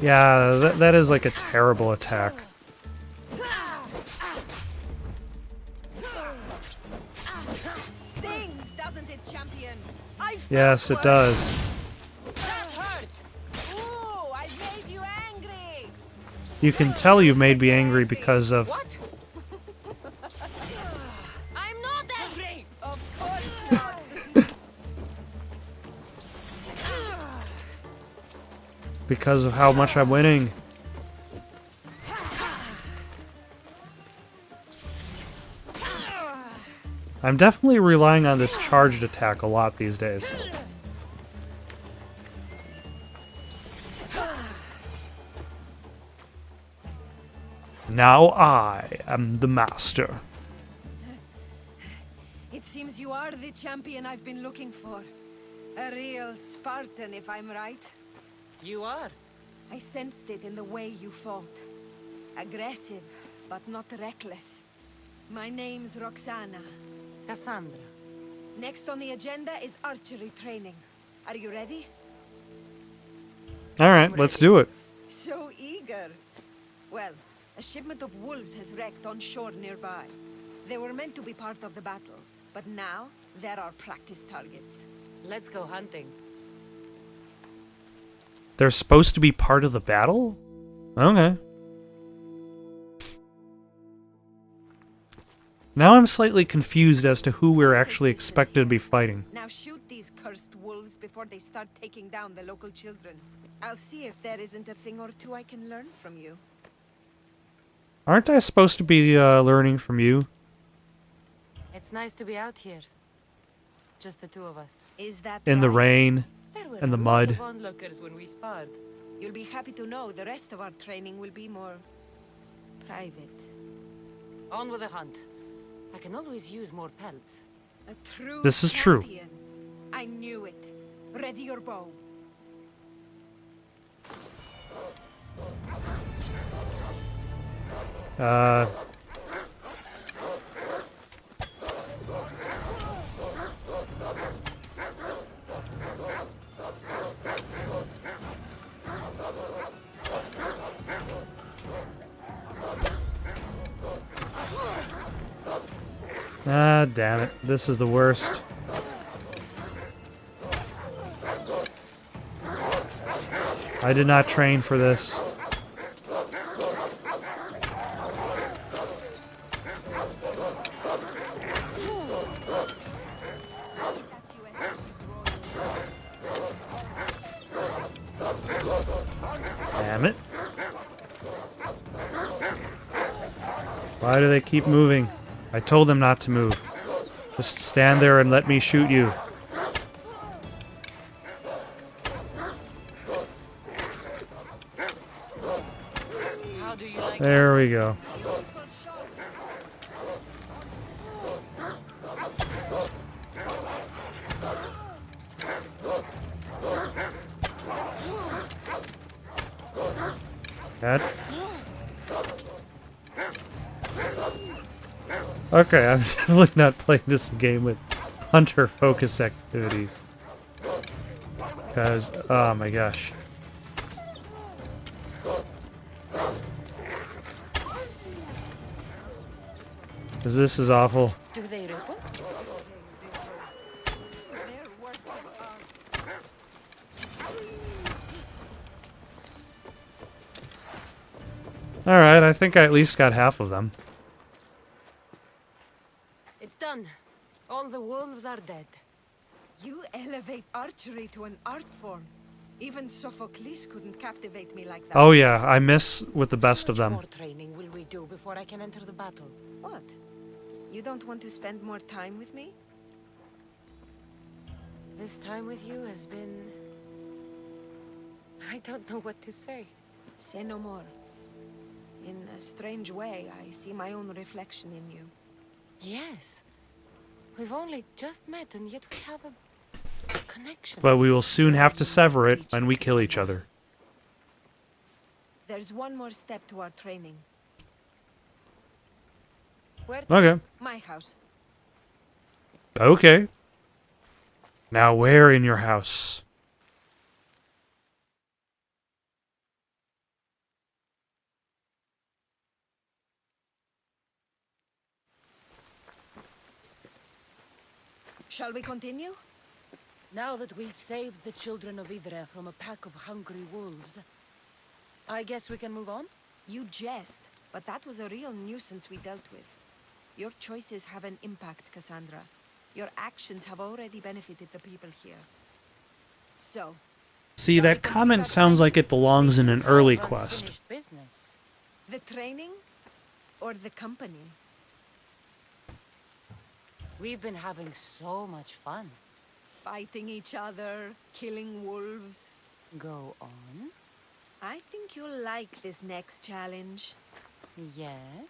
Yeah, that is like a terrible attack. Stings, doesn't it, champion? I felt Yes, it worse. does. That hurt! Ooh, I made you angry! You can tell you've made me angry because of... What? I'm not angry! Of course not! because of how much I'm winning. I'm definitely relying on this charged attack a lot these days. Now I am the master. It seems you are the champion I've been looking for. A real Spartan, if I'm right. You are. I sensed it in the way you fought. Aggressive, but not reckless. My name's Roxana. Cassandra. Next on the agenda is archery training. Are you ready? Alright, let's do it. So eager. Well, a shipment of wolves has wrecked on shore nearby. They were meant to be part of the battle, but now they're our practice targets. Let's go hunting. They're supposed to be part of the battle? Okay. Now I'm slightly confused as to who we're actually expected to be fighting. Now shoot these cursed wolves before they start taking down the local children. I'll see if there isn't a thing or two I can learn from you. Aren't I supposed to be learning from you? It's nice to be out here. Just the two of us. Is that In the right? rain There were and the a lot mud. of onlookers when we sparred. You'll be happy to know the rest of our training will be more private. On with the hunt. I can always use more pelts. A true This is true. champion. I knew it. Ready your bow. Ah, damn it. This is the worst. I did not train for this. Damn it. Why do they keep moving? I told them not to move. Just stand there and let me shoot you. How do you like There we go. That. Okay, I'm definitely not playing this game with hunter-focused activities. Because, oh my gosh. Because this is awful. Do they ripple? Alright, I think I at least got half of them. It's done. All the wolves are dead. You elevate archery to an art form. Even Sophocles couldn't captivate me like that. Oh yeah, I miss with the best of How them. much more training will we do before I can enter the battle? What? You don't want to spend more time with me? This time with you has been... I don't know what to say. Say no more. In a strange way, I see my own reflection in you. Yes. We've only just met and yet we have a connection. But we will soon have to sever it when we kill each other. There's one more step to our training. Where to? Okay. My house. Okay. Now where in your house? Shall we continue? Now that we've saved the children of Idre from a pack of hungry wolves, I guess we can move on? You jest, but that was a real nuisance we dealt with. Your choices have an impact, Cassandra. Your actions have already benefited the people here. So... See, shall we that complete comment our sounds like training? it belongs in an early Have quest. unfinished business. The training? Or the company? We've been having so much fun. Fighting each other, killing wolves. Go on. I think you'll like this next challenge. Yeah?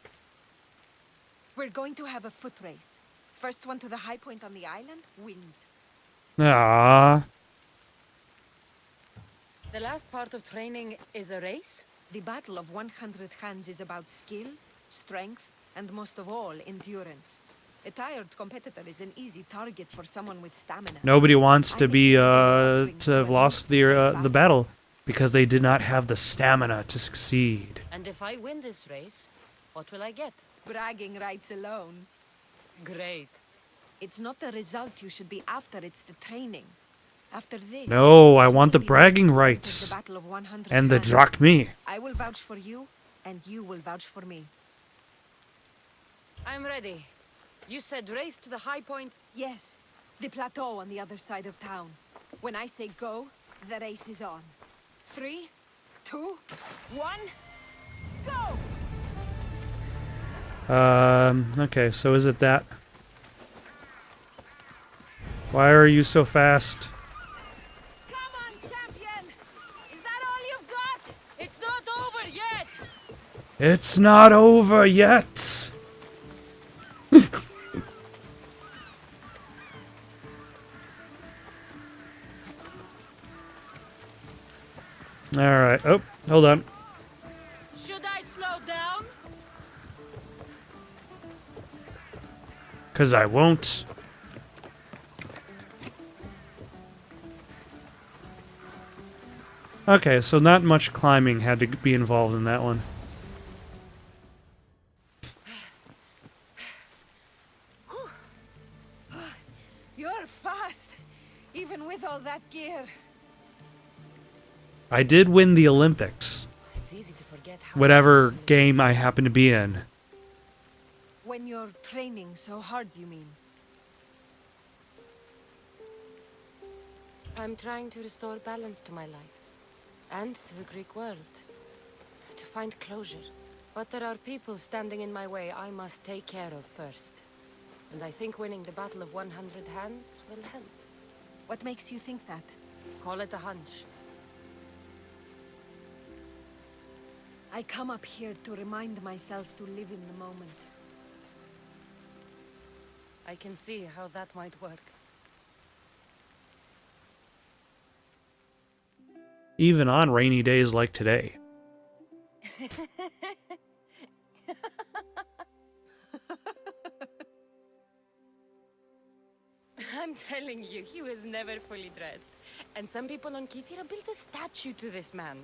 We're going to have a foot race. First one to the high point on the island wins. Ah, The last part of training is a race? The Battle of 100 Hands is about skill, strength, and most of all, endurance. A tired competitor is an easy target for someone with stamina. nobody wants I to make be regular offerings to to have a lost youth to stay the fast. battle because they did not have the stamina to succeed. And if I win this race, what will I get? Bragging rights alone. Great. It's not the result you should be after, it's the training. After this... No, I you want will the be bragging ready to enter rights the Battle of 100 and the Hands. drachmi. I will vouch for you, and you will vouch for me. I'm ready. You said race to the high point. Yes, the plateau on the other side of town. When I say go, the race is on. 3, 2, 1, go! Okay, so is it that? Why are you so fast? Come on, champion! Is that all you've got? It's not over yet! It's not over yet! Alright, oh, hold on. Should I slow down? Because I won't. Okay, so not much climbing had to be involved in that one. You're fast, even with all that gear. I did win the Olympics. It's easy to forget how Whatever game I happen to be in. When you're training so hard, you mean? I'm trying to restore balance to my life. And to the Greek world. To find closure. But there are people standing in my way I must take care of first. And I think winning the Battle of 100 Hands will help. What makes you think that? Call it a hunch. I come up here to remind myself to live in the moment. I can see how that might work. Even on rainy days like today. I'm telling you, he was never fully dressed. And some people on Kithira built a statue to this man.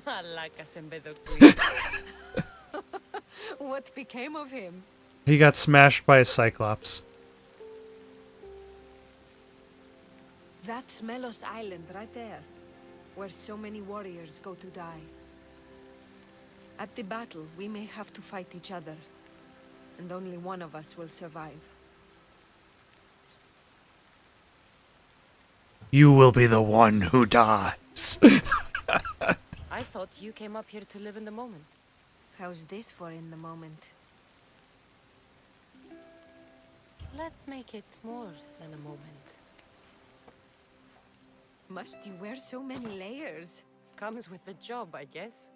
Malakas Empedokui. What became of him? He got smashed by a cyclops. That's Melos Island right there, where so many warriors go to die. At the battle, we may have to fight each other, and only one of us will survive. You will be the one who dies. I thought you came up here to live in the moment. How's this for in the moment? Let's make it more than a moment. Must you wear so many layers? Comes with the job, I guess.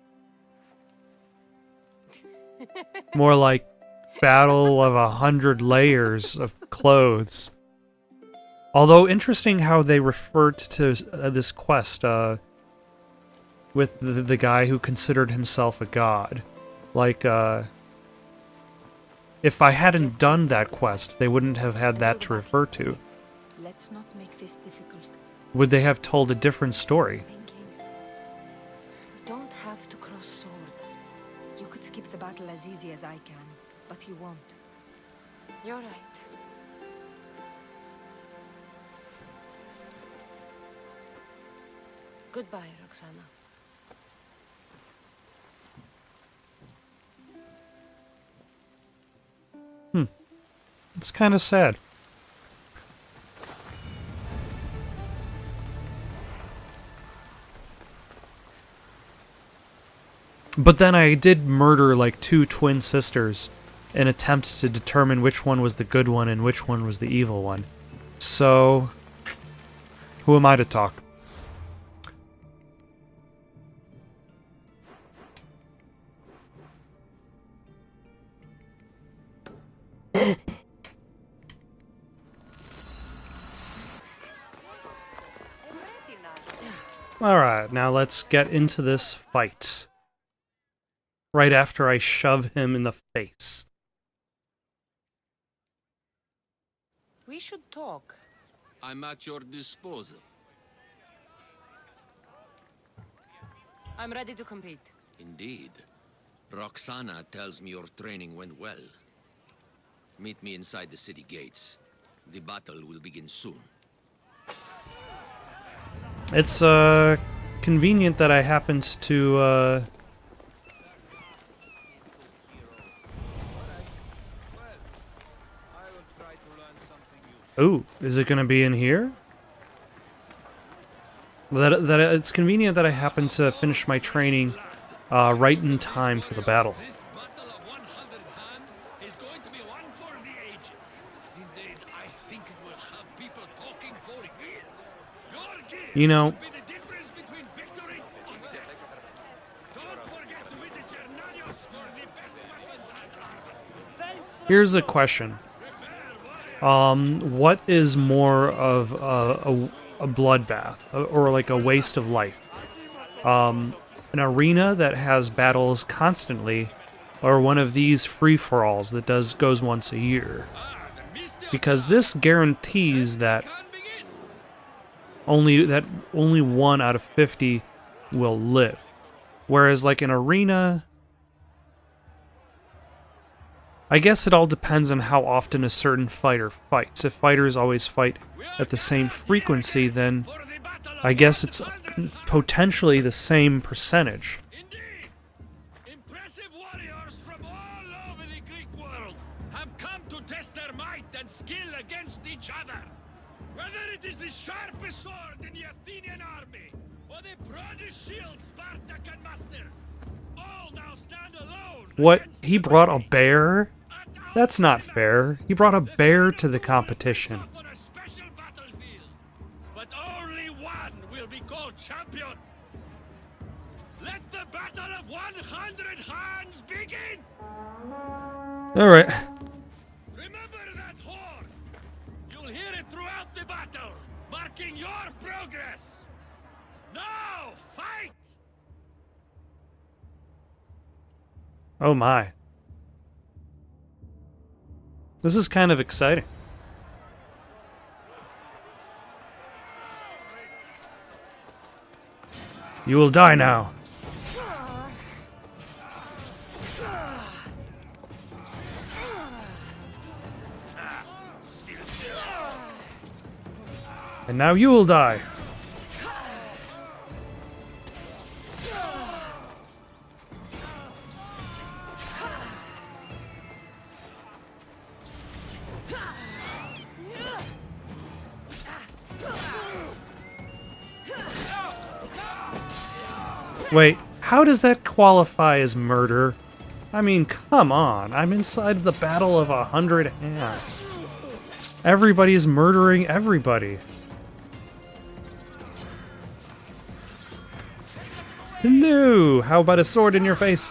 More like battle of 100 layers of clothes. Although interesting how they referred to this quest with the guy who considered himself a god. Like, if I hadn't done that quest, they wouldn't have had that to refer to. Let's not make this difficult. Would they have told a different story? Thinking. We don't have to cross swords. You could skip the battle as easy as I can, but you won't. You're right. Goodbye, Roxana. It's kind of sad. But then I did murder like 2 twin sisters in attempt to determine which one was the good one and which one was the evil one. So, who am I to talk? Alright, now let's get into this fight. Right after I shove him in the face. We should talk. I'm at your disposal. I'm ready to compete. Indeed. Roxana tells me your training went well. Meet me inside the city gates. The battle will begin soon. It's convenient that I happened to Ooh, is it gonna be in here? That it's convenient that I happen to finish my training right in time for the battle. This battle of 100 hands is going to be one for the ages. Indeed, I think it will have people talking for years. Your gear You know, will be the difference between victory and death. Don't forget to visit your Nanios for the best weapons and armor. here's a question. What is more of a bloodbath, or like a waste of life? An arena that has battles constantly, or one of these free-for-alls that goes once a year? Because this guarantees that only 1 out of 50 will live. Whereas like an arena, I guess it all depends on how often a certain fighter fights. If fighters always fight at the same frequency, then I guess it's potentially the same percentage. Indeed, impressive warriors from all over the Greek world have come to test their might and skill against each other. Whether it is the sharpest sword in the Athenian army, or the broadest shield Sparta can muster, all now stand alone. What? He brought a bear? That's not fair. He brought a bear to the competition. On a special battlefield, but only one will be called champion. Let the battle of 100 hands begin. Alright. Remember that horn. You'll hear it throughout the battle, marking your progress. Now, fight! Oh my. This is kind of exciting. You will die now. And now you will die. Wait, how does that qualify as murder? I mean, come on. I'm inside the battle of 100 hands. Everybody's murdering everybody. No! How about a sword in your face?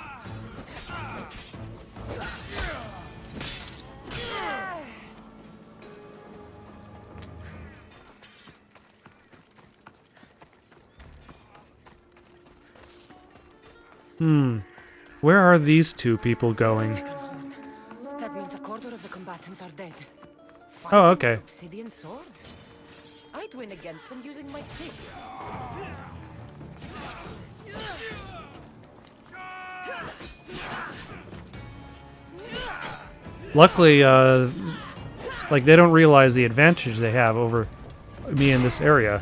Where are these two people going? That means a quarter of the combatants are dead. Oh, okay. Obsidian swords? I'd win against them using my fists. Luckily, like, they don't realize the advantage they have over me in this area.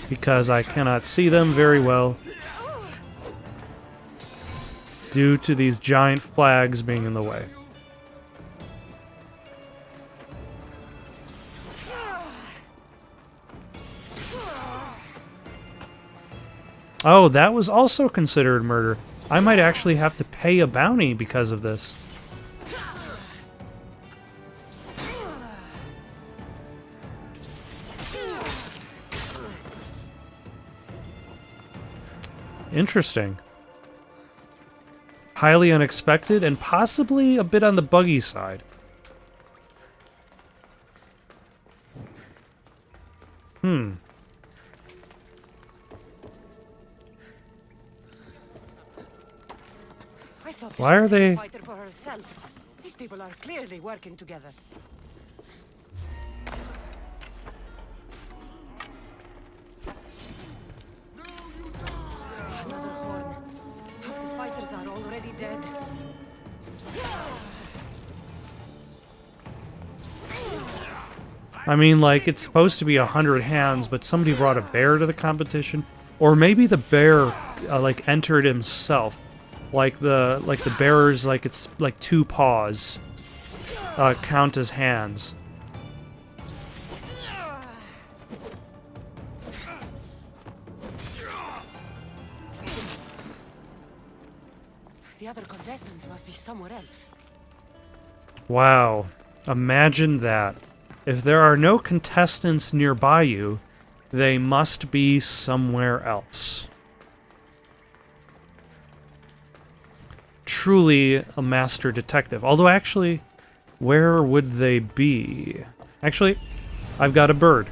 Because I cannot see them very well due to these giant flags being in the way. Oh, that was also considered murder. I might actually have to pay a bounty because of this. Interesting. Highly unexpected and possibly a bit on the buggy side. I thought this Why was are they... a fighter for herself. These people are clearly working together. Another horn. Half the fighters are already dead. I mean, like, it's supposed to be 100 hands, but somebody brought a bear to the competition. Or maybe the bear, like, entered himself. Like the bearers, like, it's, like, 2 paws. Count as hands. The other contestants must be somewhere else. Wow. Imagine that. If there are no contestants nearby you, they must be somewhere else. Truly a master detective. Although, actually, where would they be? Actually, I've got a bird.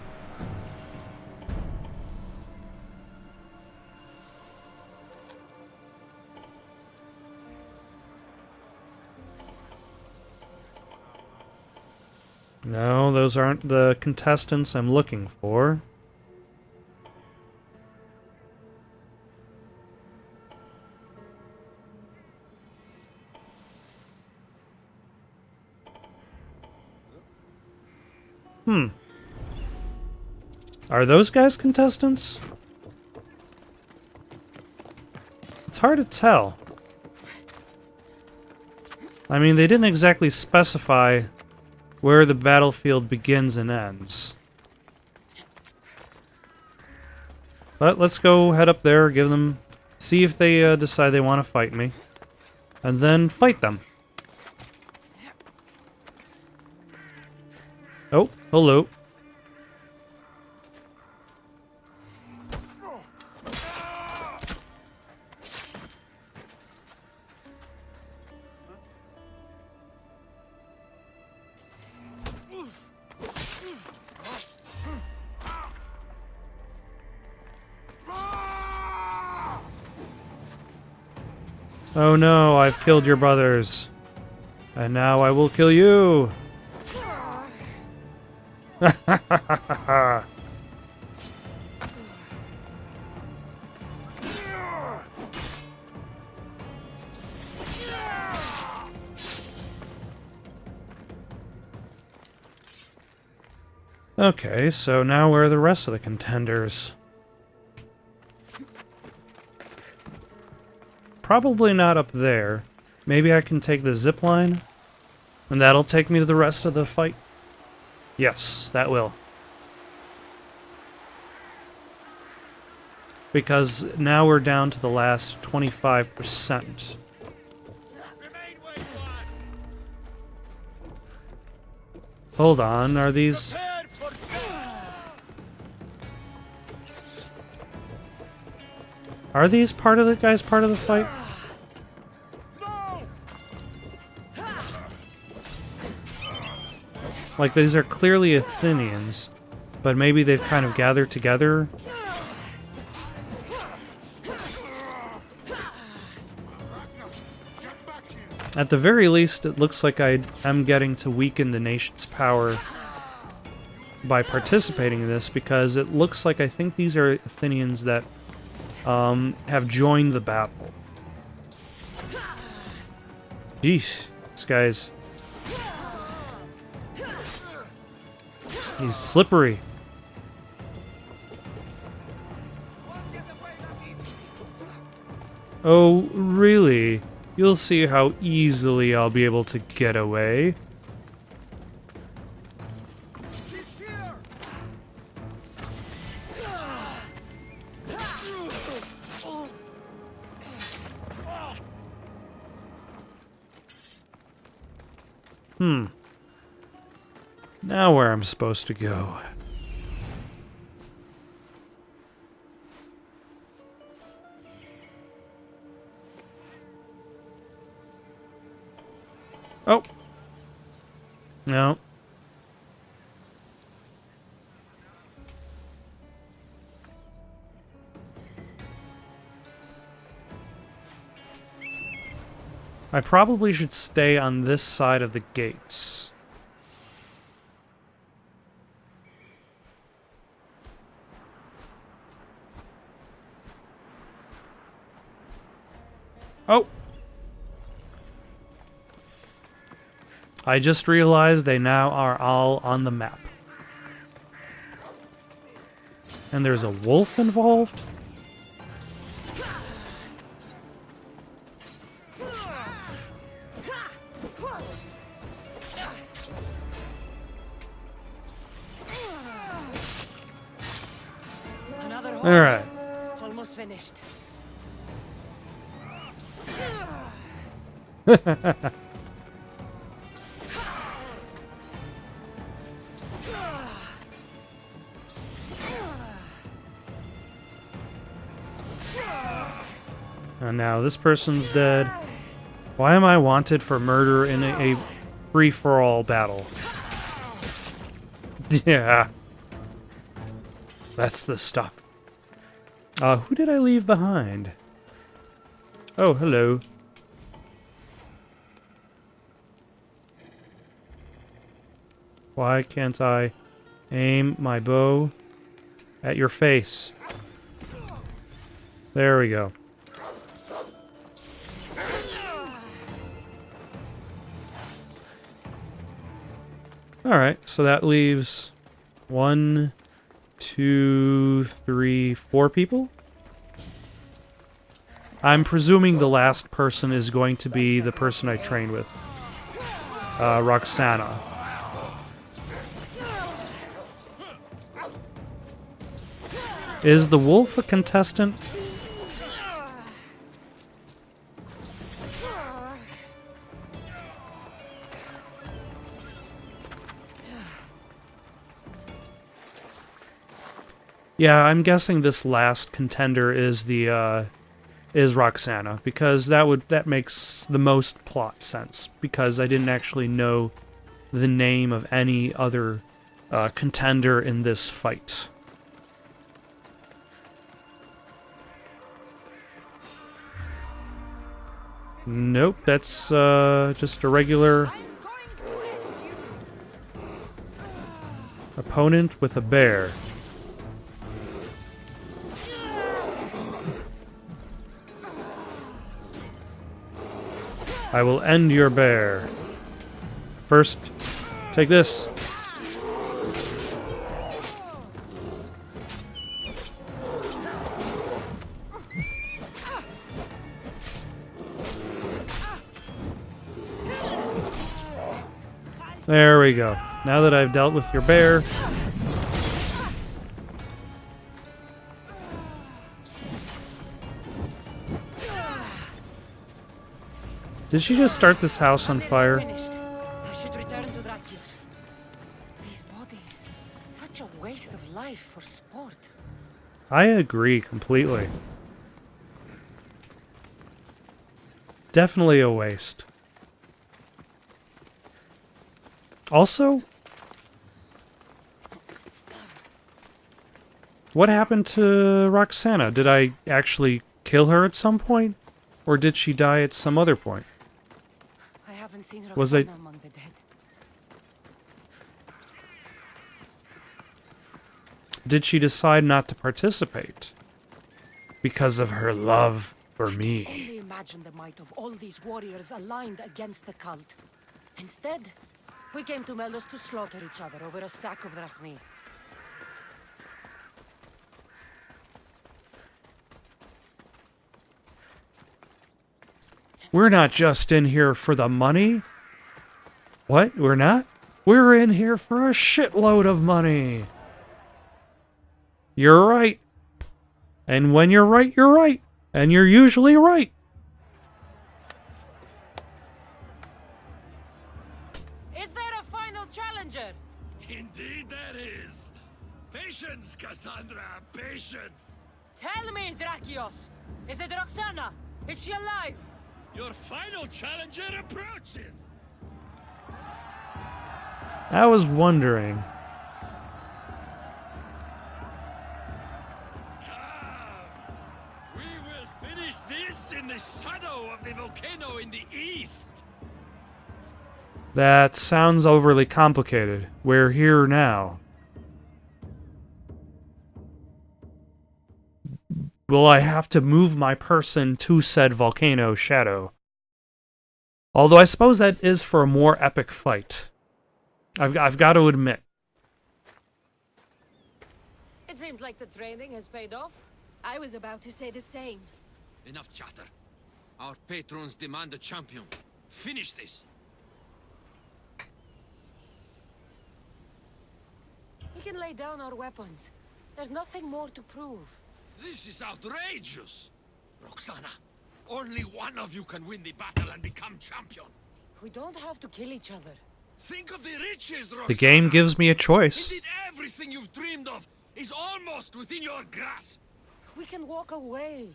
No, those aren't the contestants I'm looking for. Are those guys contestants? It's hard to tell. I mean, they didn't exactly specify where the battlefield begins and ends. But let's go head up there, give them... see if they decide they want to fight me. And then fight them. Oh, hello. Oh no, I've killed your brothers. And now I will kill you. Okay, so now where are the rest of the contenders? Probably not up there. Maybe I can take the zip line, and that'll take me to the rest of the fight. Yes, that will. because now we're down to the last 25%. Hold on, are these... Are these part of the guys part of the fight? Like, these are clearly Athenians, but maybe they've kind of gathered together. At the very least, it looks like I am getting to weaken the nation's power by participating in this, because it looks like I think these are Athenians that have joined the battle. Jeez, this guy's... He's slippery. Oh, really? You'll see how easily I'll be able to get away. Now where I'm supposed to go. Oh. No. I probably should stay on this side of the gates. Oh! I just realized they now are all on the map. And there's a wolf involved? Alright. Almost finished. And now this person's dead. Why am I wanted for murder in a free-for-all battle? Yeah. That's the stuff. Who did I leave behind? Oh, hello. Why can't I aim my bow at your face? There we go. Alright, so that leaves 1, 2, 3, 4 people? I'm presuming the last person is going to be the person I train with. Roxana. Is the wolf a contestant? Yeah, I'm guessing this last contender is the is Roxana, because that makes the most plot sense, because I didn't actually know the name of any other contender in this fight. Nope, that's just a regular opponent with a bear. I will end your bear. First, take this. There we go. Now that I've dealt with your bear... Did she just start this house on fire? Finished. I should return to Drakios. These bodies, such a waste of life for sport. I agree completely. Definitely a waste. Also, what happened to Roxana? Did I actually kill her at some point? Or did she die at some other point? I haven't seen Was Roxana among the dead. Did she decide not to participate? Because of her love for me. Only imagine the might of all these warriors aligned against the cult. Instead, we came to Melos to slaughter each other over a sack of drachmi. We're not just in here for the money. What? We're not? We're in here for a shitload of money. You're right. And when you're right, you're right. And you're usually right. Is there a final challenger? Indeed there is. Patience, Cassandra, patience. Tell me, Drakios! Is it Roxana? Is she alive? Your final challenger approaches. I was wondering. Come. We will finish this in the shadow of the volcano in the east. That sounds overly complicated. We're here now. Will I have to move my person to said volcano shadow? Although I suppose that is for a more epic fight. I've got to admit. It seems like the training has paid off. I was about to say the same. Enough chatter. Our patrons demand a champion. Finish this. We can lay down our weapons. There's nothing more to prove. This is outrageous! Roxana, only one of you can win the battle and become champion. We don't have to kill each other. Think of the riches, Roxana! The game gives me a choice. Indeed, everything you've dreamed of is almost within your grasp. We can walk away.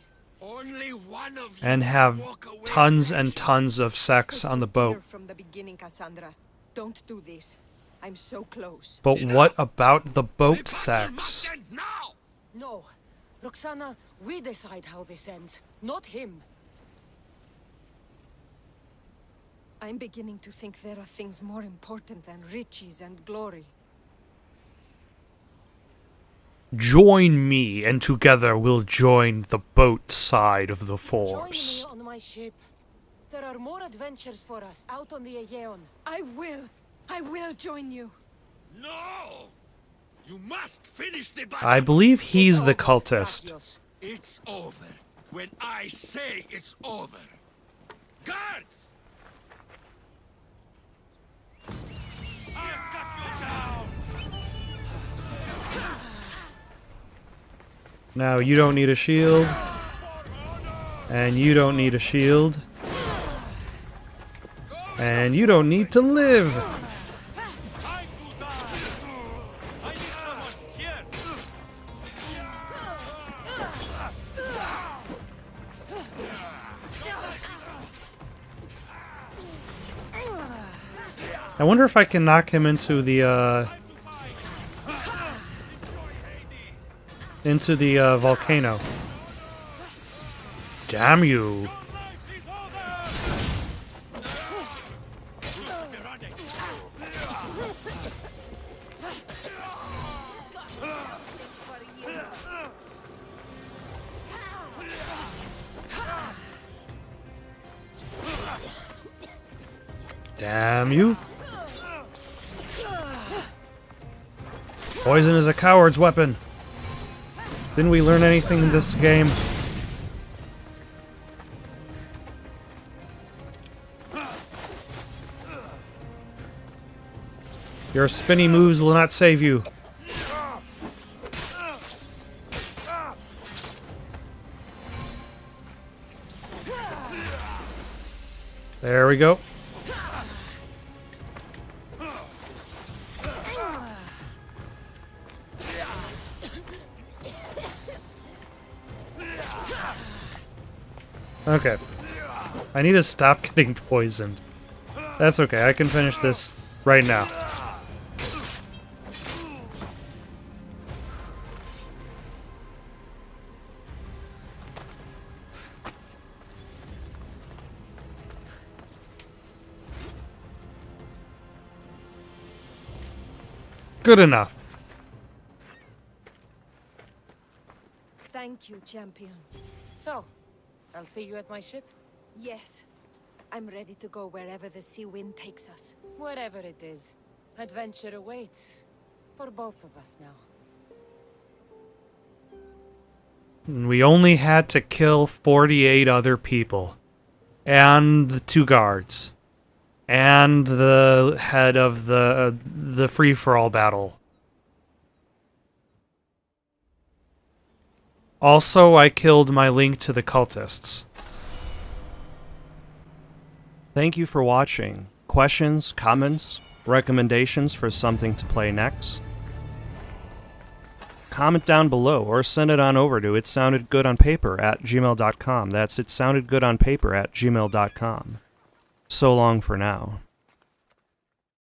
Only one of you And can have walk away tons with and passion. tons of sex Stay on the so boat. clear from the beginning, Cassandra. Don't do this. I'm so close. But what about the boat The battle sex? must end now! No. Roxana, we decide how this ends, not him. I'm beginning to think there are things more important than riches and glory. Join me, and together we'll join the boat side of the force. Join me on my ship. There are more adventures for us out on the Aegean. I will join you. No! You must finish the battle! I believe he's It's the over, cultist. Drakios. It's over when I say it's over. Guards! I've got you down. Now, you don't need a shield. And you don't need a shield. And you don't need to live. Time to die. I need someone here. I wonder if I can knock him into the, volcano. Damn you. Life is over. Damn you. Poison is a coward's weapon. Didn't we learn anything in this game? Your spinny moves will not save you. There we go. Okay. I need to stop getting poisoned. That's okay, I can finish this right now. Good enough. Thank you, champion. So, I'll see you at my ship? Yes. I'm ready to go wherever the sea wind takes us. Whatever it is, adventure awaits. For both of us now. We only had to kill 48 other people. And the 2 guards. And the head of the free-for-all battle. Also, I killed my link to the cultists. Thank you for watching. Questions, comments, recommendations for something to play next? Comment down below or send it on over to itsoundedgoodonpaper@gmail.com. That's itsoundedgoodonpaper@gmail.com. So long for now.